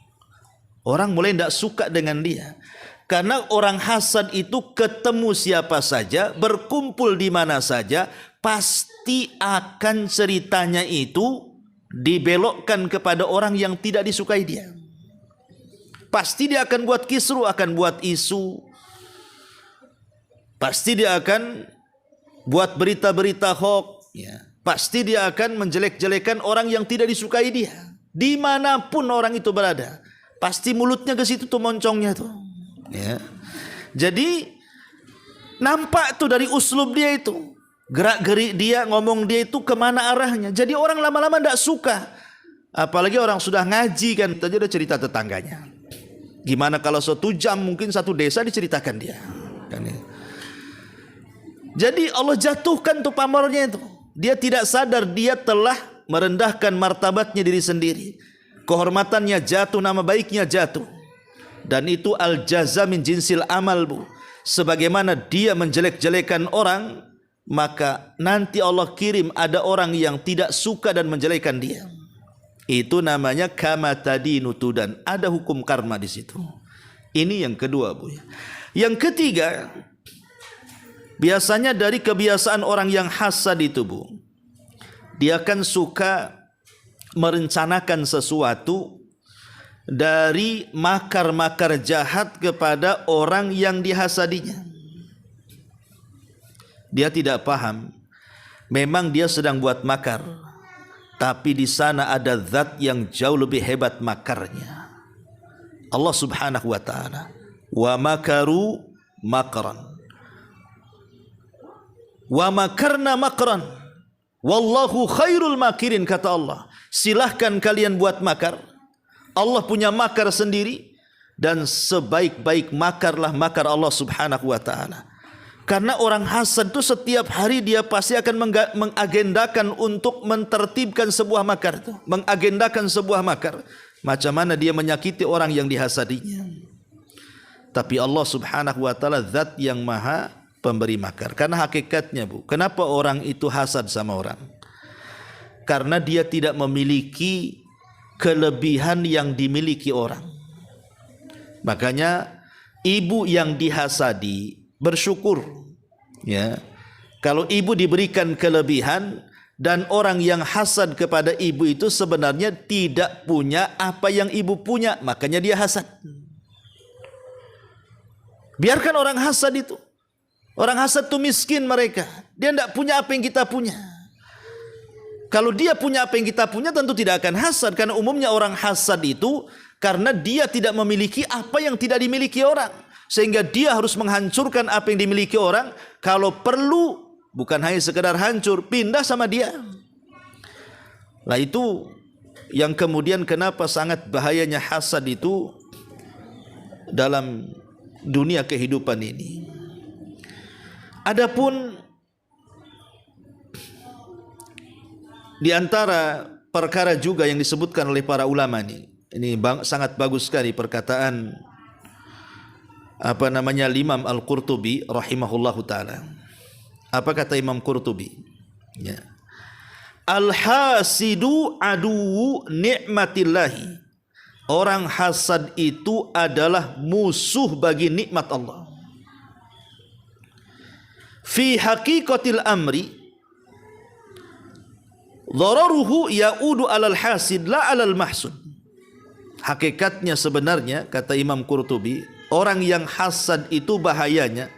Orang mulai tidak suka dengan dia. Karena orang hasad itu ketemu siapa saja, berkumpul di mana saja, pasti akan ceritanya itu dibelokkan kepada orang yang tidak disukai dia. Pasti dia akan buat kisru, akan buat isu. Pasti dia akan buat berita-berita hoax. Ya, pasti dia akan menjelek-jelekan orang yang tidak disukai dia. Dimanapun orang itu berada, pasti mulutnya ke situ tuh moncongnya tuh. Ya. Jadi nampak tuh dari uslub dia itu, gerak-gerik dia, ngomong dia itu kemana arahnya. Jadi orang lama-lama tidak suka. Apalagi orang sudah ngaji kan, tadi udah cerita tetangganya. Gimana kalau 1 jam mungkin 1 desa diceritakan dia. Kan, ya. Jadi Allah jatuhkan tuh pamornya itu. Dia tidak sadar dia telah merendahkan martabatnya diri sendiri. Kehormatannya jatuh, nama baiknya jatuh. Dan itu al-jaza min jinsil amal Bu. Sebagaimana dia menjelek-jelekan orang, maka nanti Allah kirim ada orang yang tidak suka dan menjelekan dia. Itu namanya kama tadinu tudan. Ada hukum karma di situ. Ini yang kedua, Bu. Yang ketiga, biasanya dari kebiasaan orang yang hasad itu, Bu, dia kan suka merencanakan sesuatu dari makar-makar jahat kepada orang yang dihasadinya. Dia tidak paham, memang dia sedang buat makar, tapi di sana ada zat yang jauh lebih hebat makarnya. Allah Subhanahu wa ta'ala, wa makaru makran wa makarna makran wallahu khairul makirin, kata Allah. Silahkan kalian buat makar, Allah punya makar sendiri, dan sebaik-baik makarlah makar Allah Subhanahu wa ta'ala. Karena orang hasad itu setiap hari dia pasti akan mengagendakan untuk mentertibkan sebuah makar itu, mengagendakan sebuah makar. Macam mana dia menyakiti orang yang dihasadinya. Tapi Allah Subhanahu wa ta'ala zat yang maha pemberi makar. Karena hakikatnya, Bu, kenapa orang itu hasad sama orang? Karena dia tidak memiliki kelebihan yang dimiliki orang. Makanya ibu yang dihasadi bersyukur, ya. Kalau ibu diberikan kelebihan, dan orang yang hasad kepada ibu itu sebenarnya tidak punya apa yang ibu punya, makanya dia hasad. Biarkan orang hasad itu. Orang hasad itu miskin mereka. Dia tidak punya apa yang kita punya. Kalau dia punya apa yang kita punya, tentu tidak akan hasad. Karena umumnya orang hasad itu karena dia tidak memiliki apa yang tidak dimiliki orang. Sehingga dia harus menghancurkan apa yang dimiliki orang. Kalau perlu, bukan hanya sekedar hancur, pindah sama dia. Lah itu yang kemudian kenapa sangat bahayanya hasad itu dalam dunia kehidupan ini. Adapun di antara perkara juga yang disebutkan oleh para ulama ini sangat bagus sekali perkataan Imam Al-Qurtubi rahimahullahu taala. Apa kata Imam Qurtubi? Ya. Al-hasidu aduwu ni'matillahi. Orang hasad itu adalah musuh bagi nikmat Allah. Fi haqiqatil amri dhararuhu ya'udu alal hasid la alal mahsud. Hakikatnya sebenarnya, kata Imam Qurtubi, orang yang hasad itu bahayanya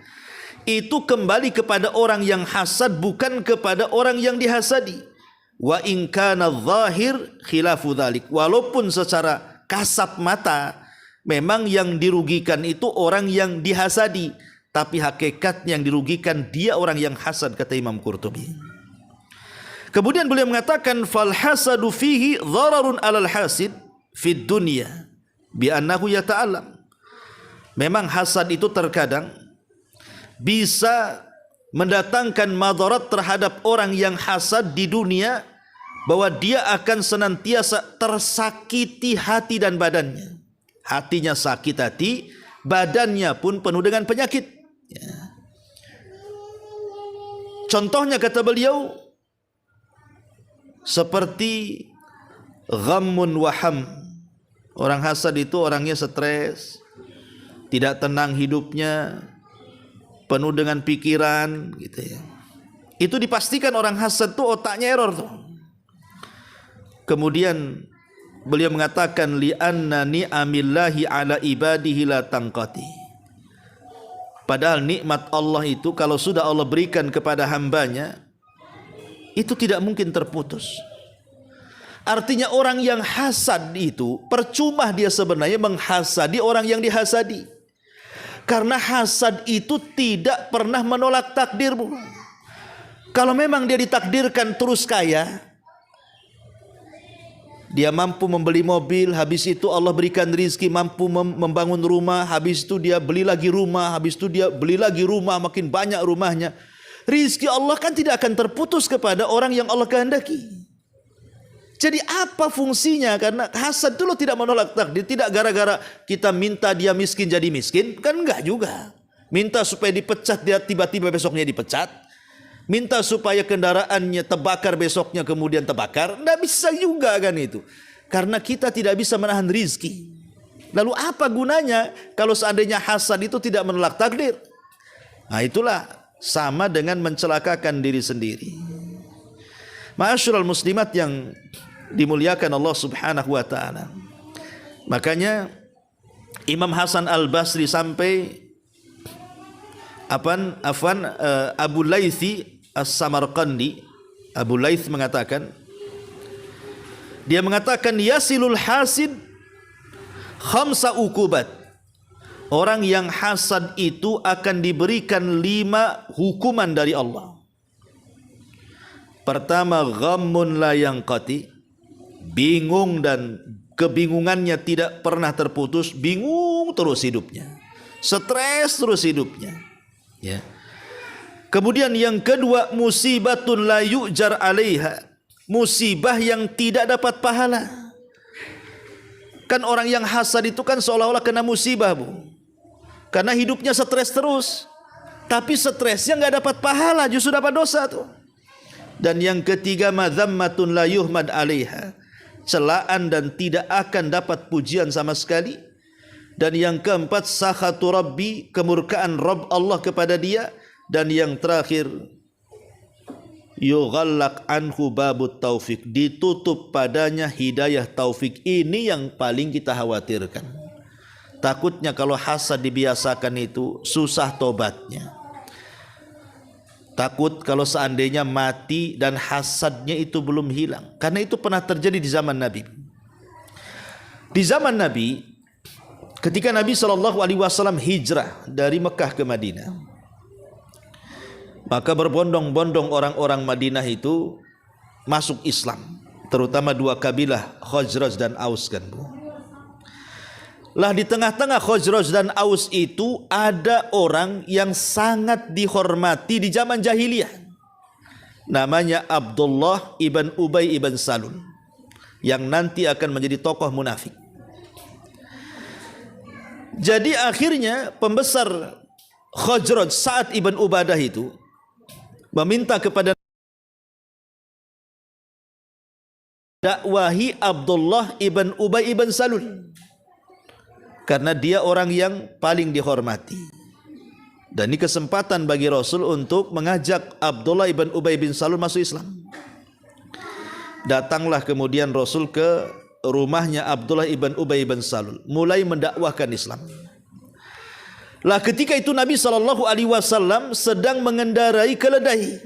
itu kembali kepada orang yang hasad, bukan kepada orang yang dihasadi. Wa in kana zahir khilafu dzalik. Walaupun secara kasat mata memang yang dirugikan itu orang yang dihasadi, tapi hakikatnya yang dirugikan dia orang yang hasad, kata Imam Qurtubi. Kemudian beliau mengatakan fal hasadu fihi dhararun alal hasid fid dunya bi annahu yata'allam. Memang hasad itu terkadang bisa mendatangkan madarat terhadap orang yang hasad di dunia, bahwa dia akan senantiasa tersakiti hati dan badannya. Hatinya sakit hati, badannya pun penuh dengan penyakit. Ya. Contohnya kata beliau, seperti ghammun waham. Orang hasad itu orangnya stres, tidak tenang hidupnya, penuh dengan pikiran, gitu ya. Itu dipastikan orang hasad tuh otaknya error tuh. Kemudian beliau mengatakan li'anna ni'amillahi ala ibadihi la tanqati. Padahal nikmat Allah itu kalau sudah Allah berikan kepada hambanya, itu tidak mungkin terputus. Artinya orang yang hasad itu percuma dia sebenarnya menghasadi orang yang dihasadi. Karena hasad itu tidak pernah menolak takdir, Bu. Kalau memang dia ditakdirkan terus kaya, dia mampu membeli mobil, habis itu Allah berikan rizki, mampu membangun rumah, habis itu dia beli lagi rumah, habis itu dia beli lagi rumah, makin banyak rumahnya. Rizki Allah kan tidak akan terputus kepada orang yang Allah kehendaki. Jadi apa fungsinya? Karena hasad itu tidak menolak takdir. Tidak gara-gara kita minta dia miskin jadi miskin. Kan enggak juga. Minta supaya dipecat, dia tiba-tiba besoknya dipecat. Minta supaya kendaraannya terbakar, besoknya kemudian terbakar. Enggak bisa juga kan itu. karena kita tidak bisa menahan rizki. Lalu apa gunanya kalau seandainya hasad itu tidak menolak takdir? Nah, itulah sama dengan mencelakakan diri sendiri. Ma'asyiral muslimat yang dimuliakan Allah Subhanahu wa taala. Makanya Imam Hasan Al-Basri sampai Abu Laythi As-Samarqandi, Abu Layth mengatakan, dia mengatakan yasilul hasid khamsa ukubat. Orang yang hasad itu akan diberikan 5 hukuman dari Allah. Pertama, ghammun la yanqati, bingung dan kebingungannya tidak pernah terputus, bingung terus hidupnya, stres terus hidupnya, ya. Kemudian yang kedua, musibatun la yu'jar 'alaiha, musibah yang tidak dapat pahala. Kan orang yang hasad itu kan seolah-olah kena musibah, Bu. Karena hidupnya stres terus, tapi stresnya nggak dapat pahala, justru dapat dosa tuh. Dan yang ketiga, madzammatun la yuhmad 'alaiha, celaan dan tidak akan dapat pujian sama sekali. Dan yang keempat, sakhatu rabbi, kemurkaan Rabb Allah kepada dia. Dan yang terakhir, yughallaq anhu babut taufik, ditutup padanya hidayah taufik. Ini yang paling kita khawatirkan. Takutnya kalau hasad dibiasakan itu susah tobatnya. Takut kalau seandainya mati dan hasadnya itu belum hilang. Karena itu pernah terjadi di zaman Nabi. Di zaman Nabi, ketika Nabi SAW hijrah dari Mekah ke Madinah, maka berbondong-bondong orang-orang Madinah itu masuk Islam, terutama 2 kabilah Khazraj dan Aus, kan, Bu. Lah di tengah-tengah Khazraj dan Aus itu ada orang yang sangat dihormati di zaman jahiliyah. Namanya Abdullah ibn Ubay ibn Salul, yang nanti akan menjadi tokoh munafik. Jadi akhirnya pembesar Khazraj, Sa'ad ibn Ubadah itu meminta kepada dakwahi Abdullah ibn Ubay ibn Salul, karena dia orang yang paling dihormati. Dan ini kesempatan bagi Rasul untuk mengajak Abdullah ibn Ubay bin Salul masuk Islam. Datanglah kemudian Rasul ke rumahnya Abdullah ibn Ubay bin Salul, mulai mendakwahkan Islam. Lah ketika itu Nabi SAW sedang mengendarai keledai.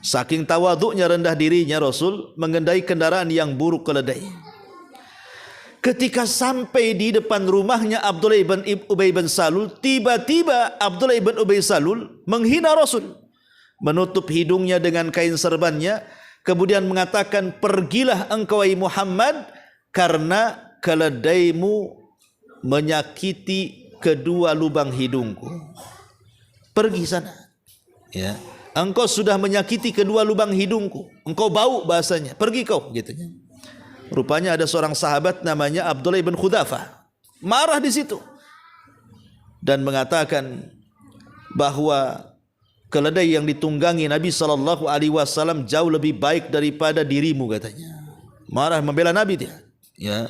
Saking tawaduknya, rendah dirinya Rasul mengendarai kendaraan yang buruk keledai. Ketika sampai di depan rumahnya Abdullah ibn Ubay bin Salul, tiba-tiba Abdullah ibn Ubay Salul menghina Rasul, menutup hidungnya dengan kain serbannya, kemudian mengatakan, pergilah engkau wahai Muhammad, karena keledaimu menyakiti kedua lubang hidungku. Pergi sana, ya. Engkau sudah menyakiti kedua lubang hidungku, engkau bau, bahasanya, pergi kau, gitunya. Rupanya ada seorang sahabat namanya Abdullah ibn Khudafah, marah di situ dan mengatakan bahwa keledai yang ditunggangi Nabi SAW jauh lebih baik daripada dirimu, katanya. Marah, membela Nabi dia, ya.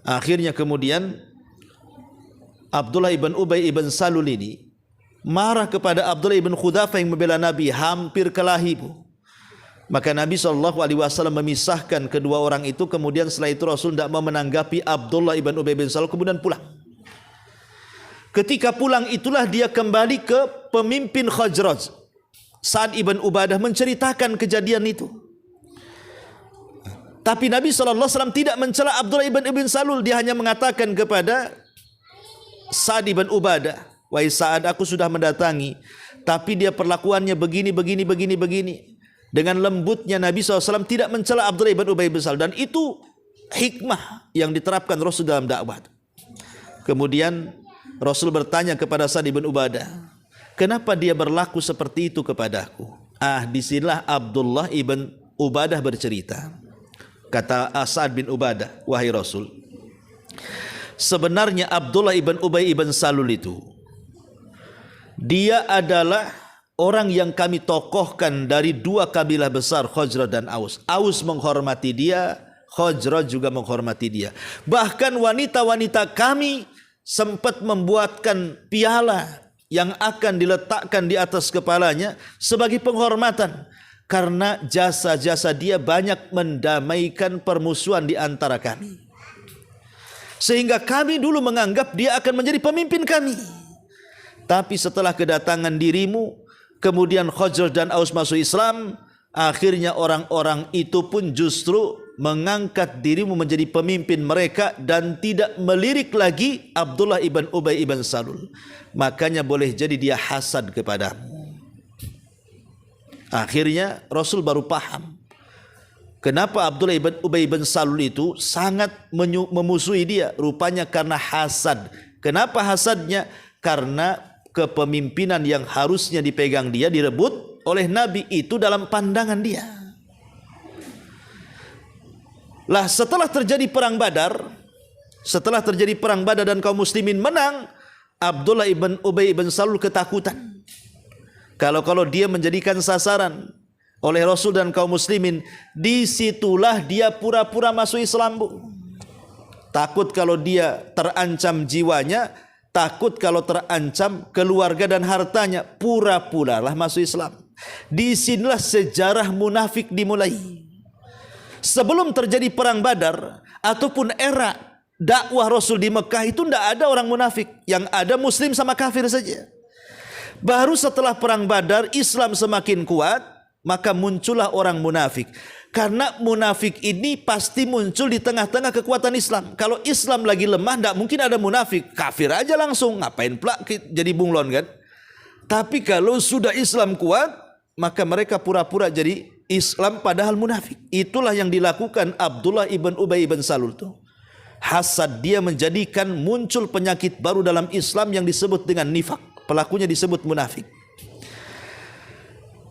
Akhirnya kemudian Abdullah ibn Ubay ibn Salul ini marah kepada Abdullah ibn Khudafah yang membela Nabi, hampir kelahi, Bu. Maka Nabi SAW memisahkan kedua orang itu. Kemudian setelah itu Rasul tidak mau menanggapi Abdullah ibn Ubay bin Salul, kemudian pulang. Ketika pulang itulah dia kembali ke pemimpin Khazraj, Sa'ad ibn Ubadah, menceritakan kejadian itu. Tapi Nabi SAW tidak mencela Abdullah ibn Salul. Dia hanya mengatakan kepada Sa'ad ibn Ubadah, wahai Sa'ad, aku sudah mendatangi, tapi dia perlakuannya begini. Dengan lembutnya Nabi SAW tidak mencela Abdullah ibn Ubay bin Salul. Dan itu hikmah yang diterapkan Rasul dalam dakwah. Kemudian Rasul bertanya kepada Sa'ad ibn Ubadah, kenapa dia berlaku seperti itu kepadaku? Disinilah Abdullah ibn Ubadah bercerita. Kata Sa'ad bin Ubadah, wahai Rasul, sebenarnya Abdullah ibn Ubay ibn Salul itu, dia adalah orang yang kami tokohkan dari 2 kabilah besar, Khazraj dan Aus. Aus menghormati dia, Khazraj juga menghormati dia. Bahkan wanita-wanita kami sempat membuatkan piala yang akan diletakkan di atas kepalanya sebagai penghormatan, karena jasa-jasa dia banyak mendamaikan permusuhan di antara kami. Sehingga kami dulu menganggap dia akan menjadi pemimpin kami. Tapi setelah kedatangan dirimu, kemudian Khazraj dan Aus masuk Islam, akhirnya orang-orang itu pun justru mengangkat dirimu menjadi pemimpin mereka dan tidak melirik lagi Abdullah ibn Ubay ibn Salul. Makanya boleh jadi dia hasad kepadamu. Akhirnya Rasul baru paham kenapa Abdullah ibn Ubay ibn Salul itu sangat memusuhi dia. Rupanya karena hasad. Kenapa hasadnya? Karena kepemimpinan yang harusnya dipegang dia direbut oleh Nabi itu dalam pandangan dia. Lah setelah terjadi perang Badar, dan kaum muslimin menang, Abdullah ibn Ubay ibn Salul ketakutan. Kalau dia menjadikan sasaran oleh Rasul dan kaum muslimin, disitulah dia pura-pura masuk Islam, Bu. Takut kalau dia terancam jiwanya, takut kalau terancam keluarga dan hartanya, pura-puralah masuk Islam. Disinilah sejarah munafik dimulai. Sebelum terjadi perang Badar ataupun era dakwah Rasul di Mekah itu tidak ada orang munafik, yang ada muslim sama kafir saja. Baru setelah perang Badar Islam semakin kuat, maka muncullah orang munafik. Karena munafik ini pasti muncul di tengah-tengah kekuatan Islam. Kalau Islam lagi lemah, tidak mungkin ada munafik. Kafir aja langsung, ngapain pula jadi bunglon kan? Tapi kalau sudah Islam kuat, maka mereka pura-pura jadi Islam padahal munafik. Itulah yang dilakukan Abdullah ibn Ubay ibn Salul tuh. Hasad dia menjadikan muncul penyakit baru dalam Islam yang disebut dengan nifak. Pelakunya disebut munafik.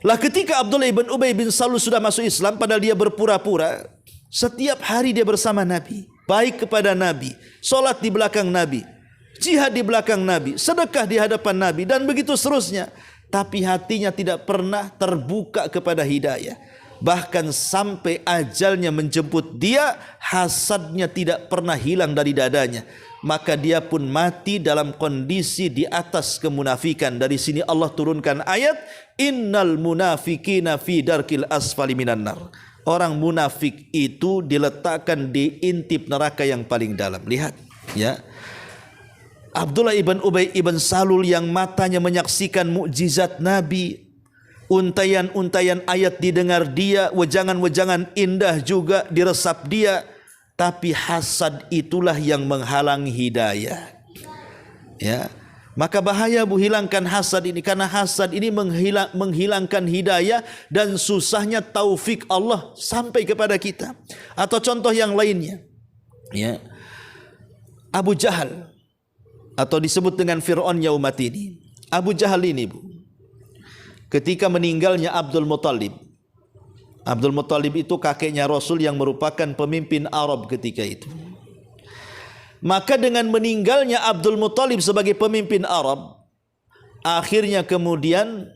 Lah ketika Abdullah ibn Ubay bin Salul sudah masuk Islam, padahal dia berpura-pura, setiap hari dia bersama Nabi, baik kepada Nabi, solat di belakang Nabi, jihad di belakang Nabi, sedekah di hadapan Nabi, dan begitu seterusnya. Tapi hatinya tidak pernah terbuka kepada hidayah. Bahkan sampai ajalnya menjemput dia, hasadnya tidak pernah hilang dari dadanya. Maka dia pun mati dalam kondisi di atas kemunafikan. Dari sini Allah turunkan ayat, innal munafikina fi darkil asfali minan nar. Orang munafik itu diletakkan di intip neraka yang paling dalam. Lihat ya, Abdullah ibn Ubay ibn Salul yang matanya menyaksikan mukjizat Nabi, untayan-untayan ayat didengar dia, wejangan-wejangan indah juga diresap dia, tapi hasad itulah yang menghalangi hidayah. Ya, maka bahaya, Bu, hilangkan hasad ini, karena hasad ini menghilangkan hidayah dan susahnya taufik Allah sampai kepada kita. Atau contoh yang lainnya, ya, Abu Jahal, atau disebut dengan Fir'aun yaumat ini. Abu Jahal ini, Bu, ketika meninggalnya Abdul Muttalib. Abdul Muttalib itu kakeknya Rasul yang merupakan pemimpin Arab ketika itu. Maka dengan meninggalnya Abdul Muttalib sebagai pemimpin Arab, akhirnya kemudian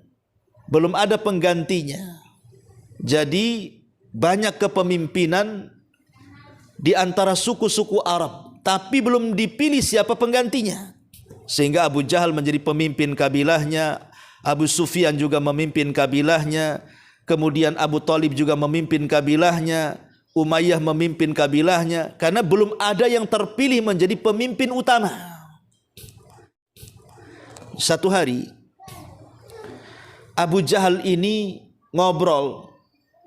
belum ada penggantinya. Jadi banyak kepemimpinan di antara suku-suku Arab, tapi belum dipilih siapa penggantinya. Sehingga Abu Jahal menjadi pemimpin kabilahnya, Abu Sufyan juga memimpin kabilahnya, kemudian Abu Talib juga memimpin kabilahnya, Umayyah memimpin kabilahnya, karena belum ada yang terpilih menjadi pemimpin utama. Satu hari Abu Jahal ini ngobrol,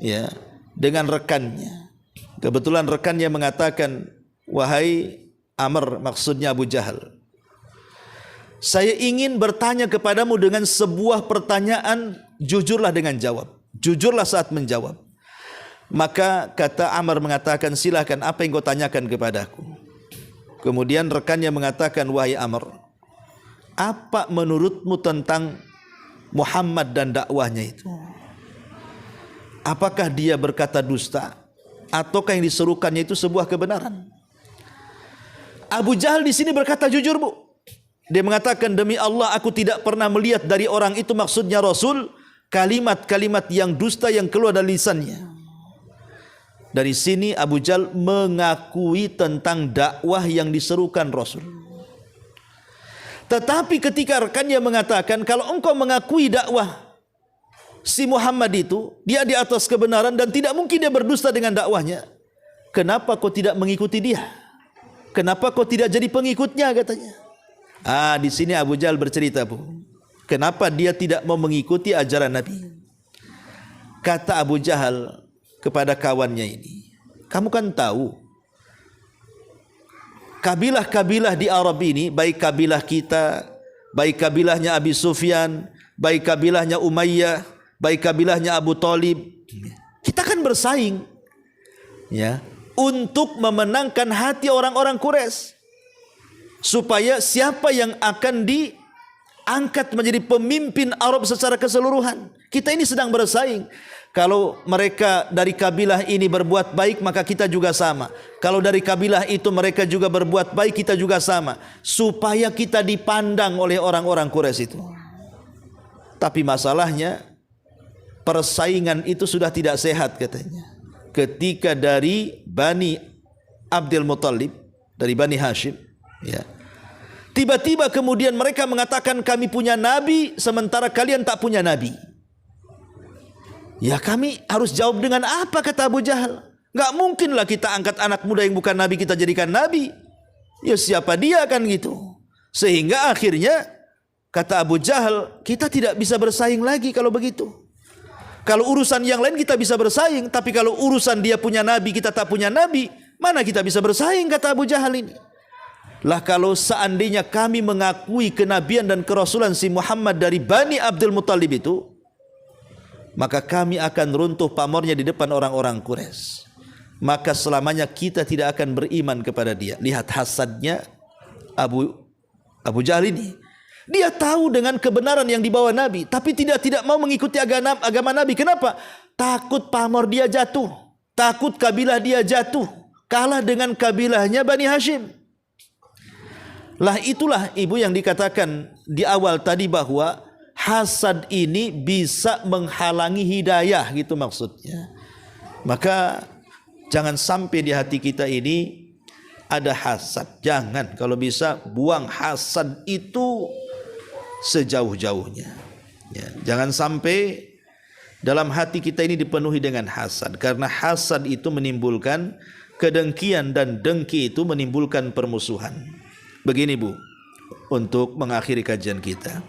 ya, dengan rekannya. Kebetulan rekannya mengatakan, wahai Amr, maksudnya Abu Jahal, saya ingin bertanya kepadamu dengan sebuah pertanyaan, jujurlah dengan jawab. Jujurlah saat menjawab. Maka kata Amr mengatakan, silakan, apa yang kau tanyakan kepadaku? Kemudian rekannya mengatakan, wahai Amr, apa menurutmu tentang Muhammad dan dakwahnya itu? Apakah dia berkata dusta, ataukah yang diserukannya itu sebuah kebenaran? Abu Jahal di sini berkata jujur, Bu. Dia mengatakan, demi Allah aku tidak pernah melihat dari orang itu, maksudnya Rasul, kalimat-kalimat yang dusta yang keluar dari lisannya. Dari sini Abu Jahal mengakui tentang dakwah yang diserukan Rasul. Tetapi ketika rekannya mengatakan, kalau engkau mengakui dakwah si Muhammad itu, dia di atas kebenaran dan tidak mungkin dia berdusta dengan dakwahnya, kenapa kau tidak mengikuti dia? Kenapa kau tidak jadi pengikutnya, katanya. Di sini Abu Jahal bercerita, Bu, kenapa dia tidak mau mengikuti ajaran Nabi. Kata Abu Jahal kepada kawannya ini, kamu kan tahu kabilah-kabilah di Arab ini, baik kabilah kita, baik kabilahnya Abi Sufyan, baik kabilahnya Umayyah, baik kabilahnya Abu Talib, kita kan bersaing, ya, untuk memenangkan hati orang-orang Quraisy, supaya siapa yang akan diangkat menjadi pemimpin Arab secara keseluruhan. Kita ini sedang bersaing. Kalau mereka dari kabilah ini berbuat baik, maka kita juga sama. Kalau dari kabilah itu mereka juga berbuat baik, kita juga sama. Supaya kita dipandang oleh orang-orang Quraisy itu. Tapi masalahnya, persaingan itu sudah tidak sehat, katanya. Ketika dari Bani Abdul Muttalib, dari Bani Hashim, ya, tiba-tiba kemudian mereka mengatakan kami punya nabi, sementara kalian tak punya nabi. Ya, kami harus jawab dengan apa, kata Abu Jahal. Gak mungkinlah kita angkat anak muda yang bukan nabi kita jadikan nabi. Ya, siapa dia, kan gitu. Sehingga akhirnya kata Abu Jahal, kita tidak bisa bersaing lagi kalau begitu. Kalau urusan yang lain kita bisa bersaing, tapi kalau urusan dia punya nabi, kita tak punya nabi, mana kita bisa bersaing, kata Abu Jahal ini. Lah, kalau seandainya kami mengakui kenabian dan kerasulan si Muhammad dari Bani Abdul Muttalib itu, maka kami akan runtuh pamornya di depan orang-orang Quraisy. Maka selamanya kita tidak akan beriman kepada dia. Lihat hasadnya Abu Jahal ini. Dia tahu dengan kebenaran yang dibawa Nabi, tapi tidak mau mengikuti agama Nabi. Kenapa? Takut pamor dia jatuh, takut kabilah dia jatuh, kalah dengan kabilahnya Bani Hashim. Lah, itulah ibu yang dikatakan di awal tadi bahwa hasad ini bisa menghalangi hidayah, gitu maksudnya. Maka jangan sampai di hati kita ini ada hasad. Jangan, kalau bisa buang hasad itu sejauh-jauhnya, ya. Jangan sampai dalam hati kita ini dipenuhi dengan hasad, karena hasad itu menimbulkan kedengkian dan dengki itu menimbulkan permusuhan. Begini, Bu, untuk mengakhiri kajian kita,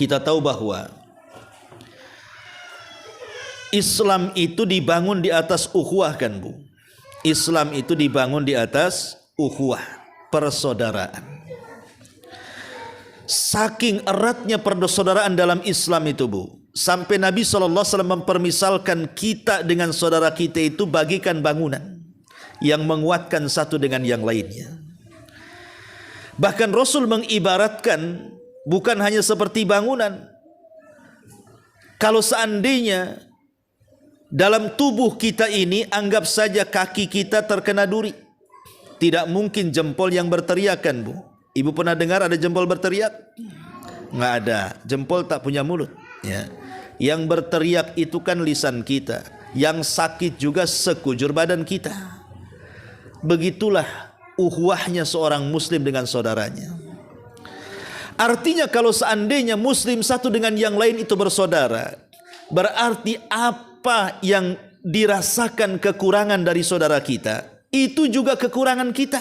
kita tahu bahwa Islam itu dibangun di atas ukhuwah, kan, Bu? Islam itu dibangun di atas ukhuwah, persaudaraan. Saking eratnya persaudaraan dalam Islam itu, Bu, sampai Nabi SAW mempermisalkan kita dengan saudara kita itu bagikan bangunan yang menguatkan satu dengan yang lainnya. Bahkan Rasul mengibaratkan bukan hanya seperti bangunan. Kalau seandainya dalam tubuh kita ini, anggap saja kaki kita terkena duri, tidak mungkin jempol yang berteriak, kan, Bu? Ibu pernah dengar ada jempol berteriak? Nggak ada. Jempol tak punya mulut, ya. Yang berteriak itu kan lisan kita. Yang sakit juga sekujur badan kita. Begitulah ukhuwahnya seorang muslim dengan saudaranya. Artinya kalau seandainya muslim satu dengan yang lain itu bersaudara, berarti apa yang dirasakan kekurangan dari saudara kita, itu juga kekurangan kita.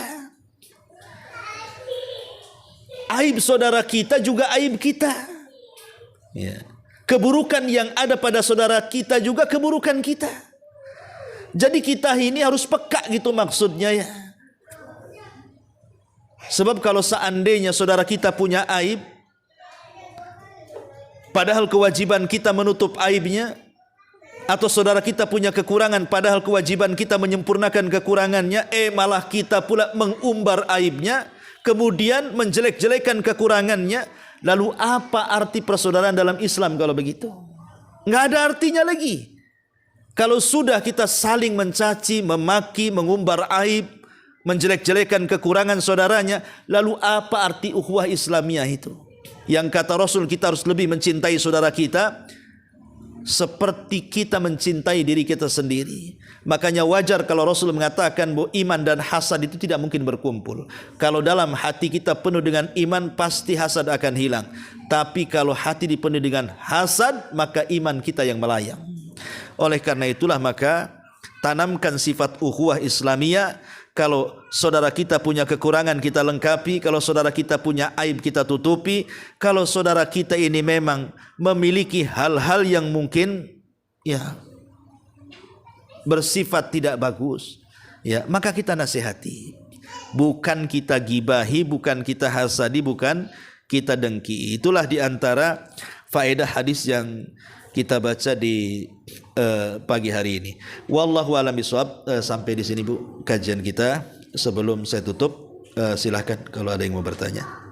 Aib saudara kita juga aib kita, ya. Keburukan yang ada pada saudara kita juga keburukan kita. Jadi kita ini harus peka, gitu maksudnya, ya. Sebab kalau seandainya saudara kita punya aib, padahal kewajiban kita menutup aibnya, atau saudara kita punya kekurangan padahal kewajiban kita menyempurnakan kekurangannya, malah kita pula mengumbar aibnya, kemudian menjelek-jelekan kekurangannya, lalu apa arti persaudaraan dalam Islam kalau begitu? Nggak ada artinya lagi. Kalau sudah kita saling mencaci, memaki, mengumbar aib, menjelek-jelekan kekurangan saudaranya, lalu apa arti ukhuwah Islamiyah itu? Yang kata Rasul, kita harus lebih mencintai saudara kita seperti kita mencintai diri kita sendiri. Makanya wajar kalau Rasul mengatakan bahwa iman dan hasad itu tidak mungkin berkumpul. Kalau dalam hati kita penuh dengan iman, pasti hasad akan hilang. Tapi kalau hati dipenuhi dengan hasad, maka iman kita yang melayang. Oleh karena itulah maka tanamkan sifat ukhuwah Islamiyah. Kalau saudara kita punya kekurangan, kita lengkapi. Kalau saudara kita punya aib, kita tutupi. Kalau saudara kita ini memang memiliki hal-hal yang mungkin bersifat tidak bagus, maka kita nasihati. Bukan kita gibahi, bukan kita hasadi, bukan kita dengki. Itulah diantara faedah hadis yang kita baca di pagi hari ini. Wallahu a'lam bishawab. Sampai di sini Bu kajian kita. Sebelum saya tutup, silahkan kalau ada yang mau bertanya.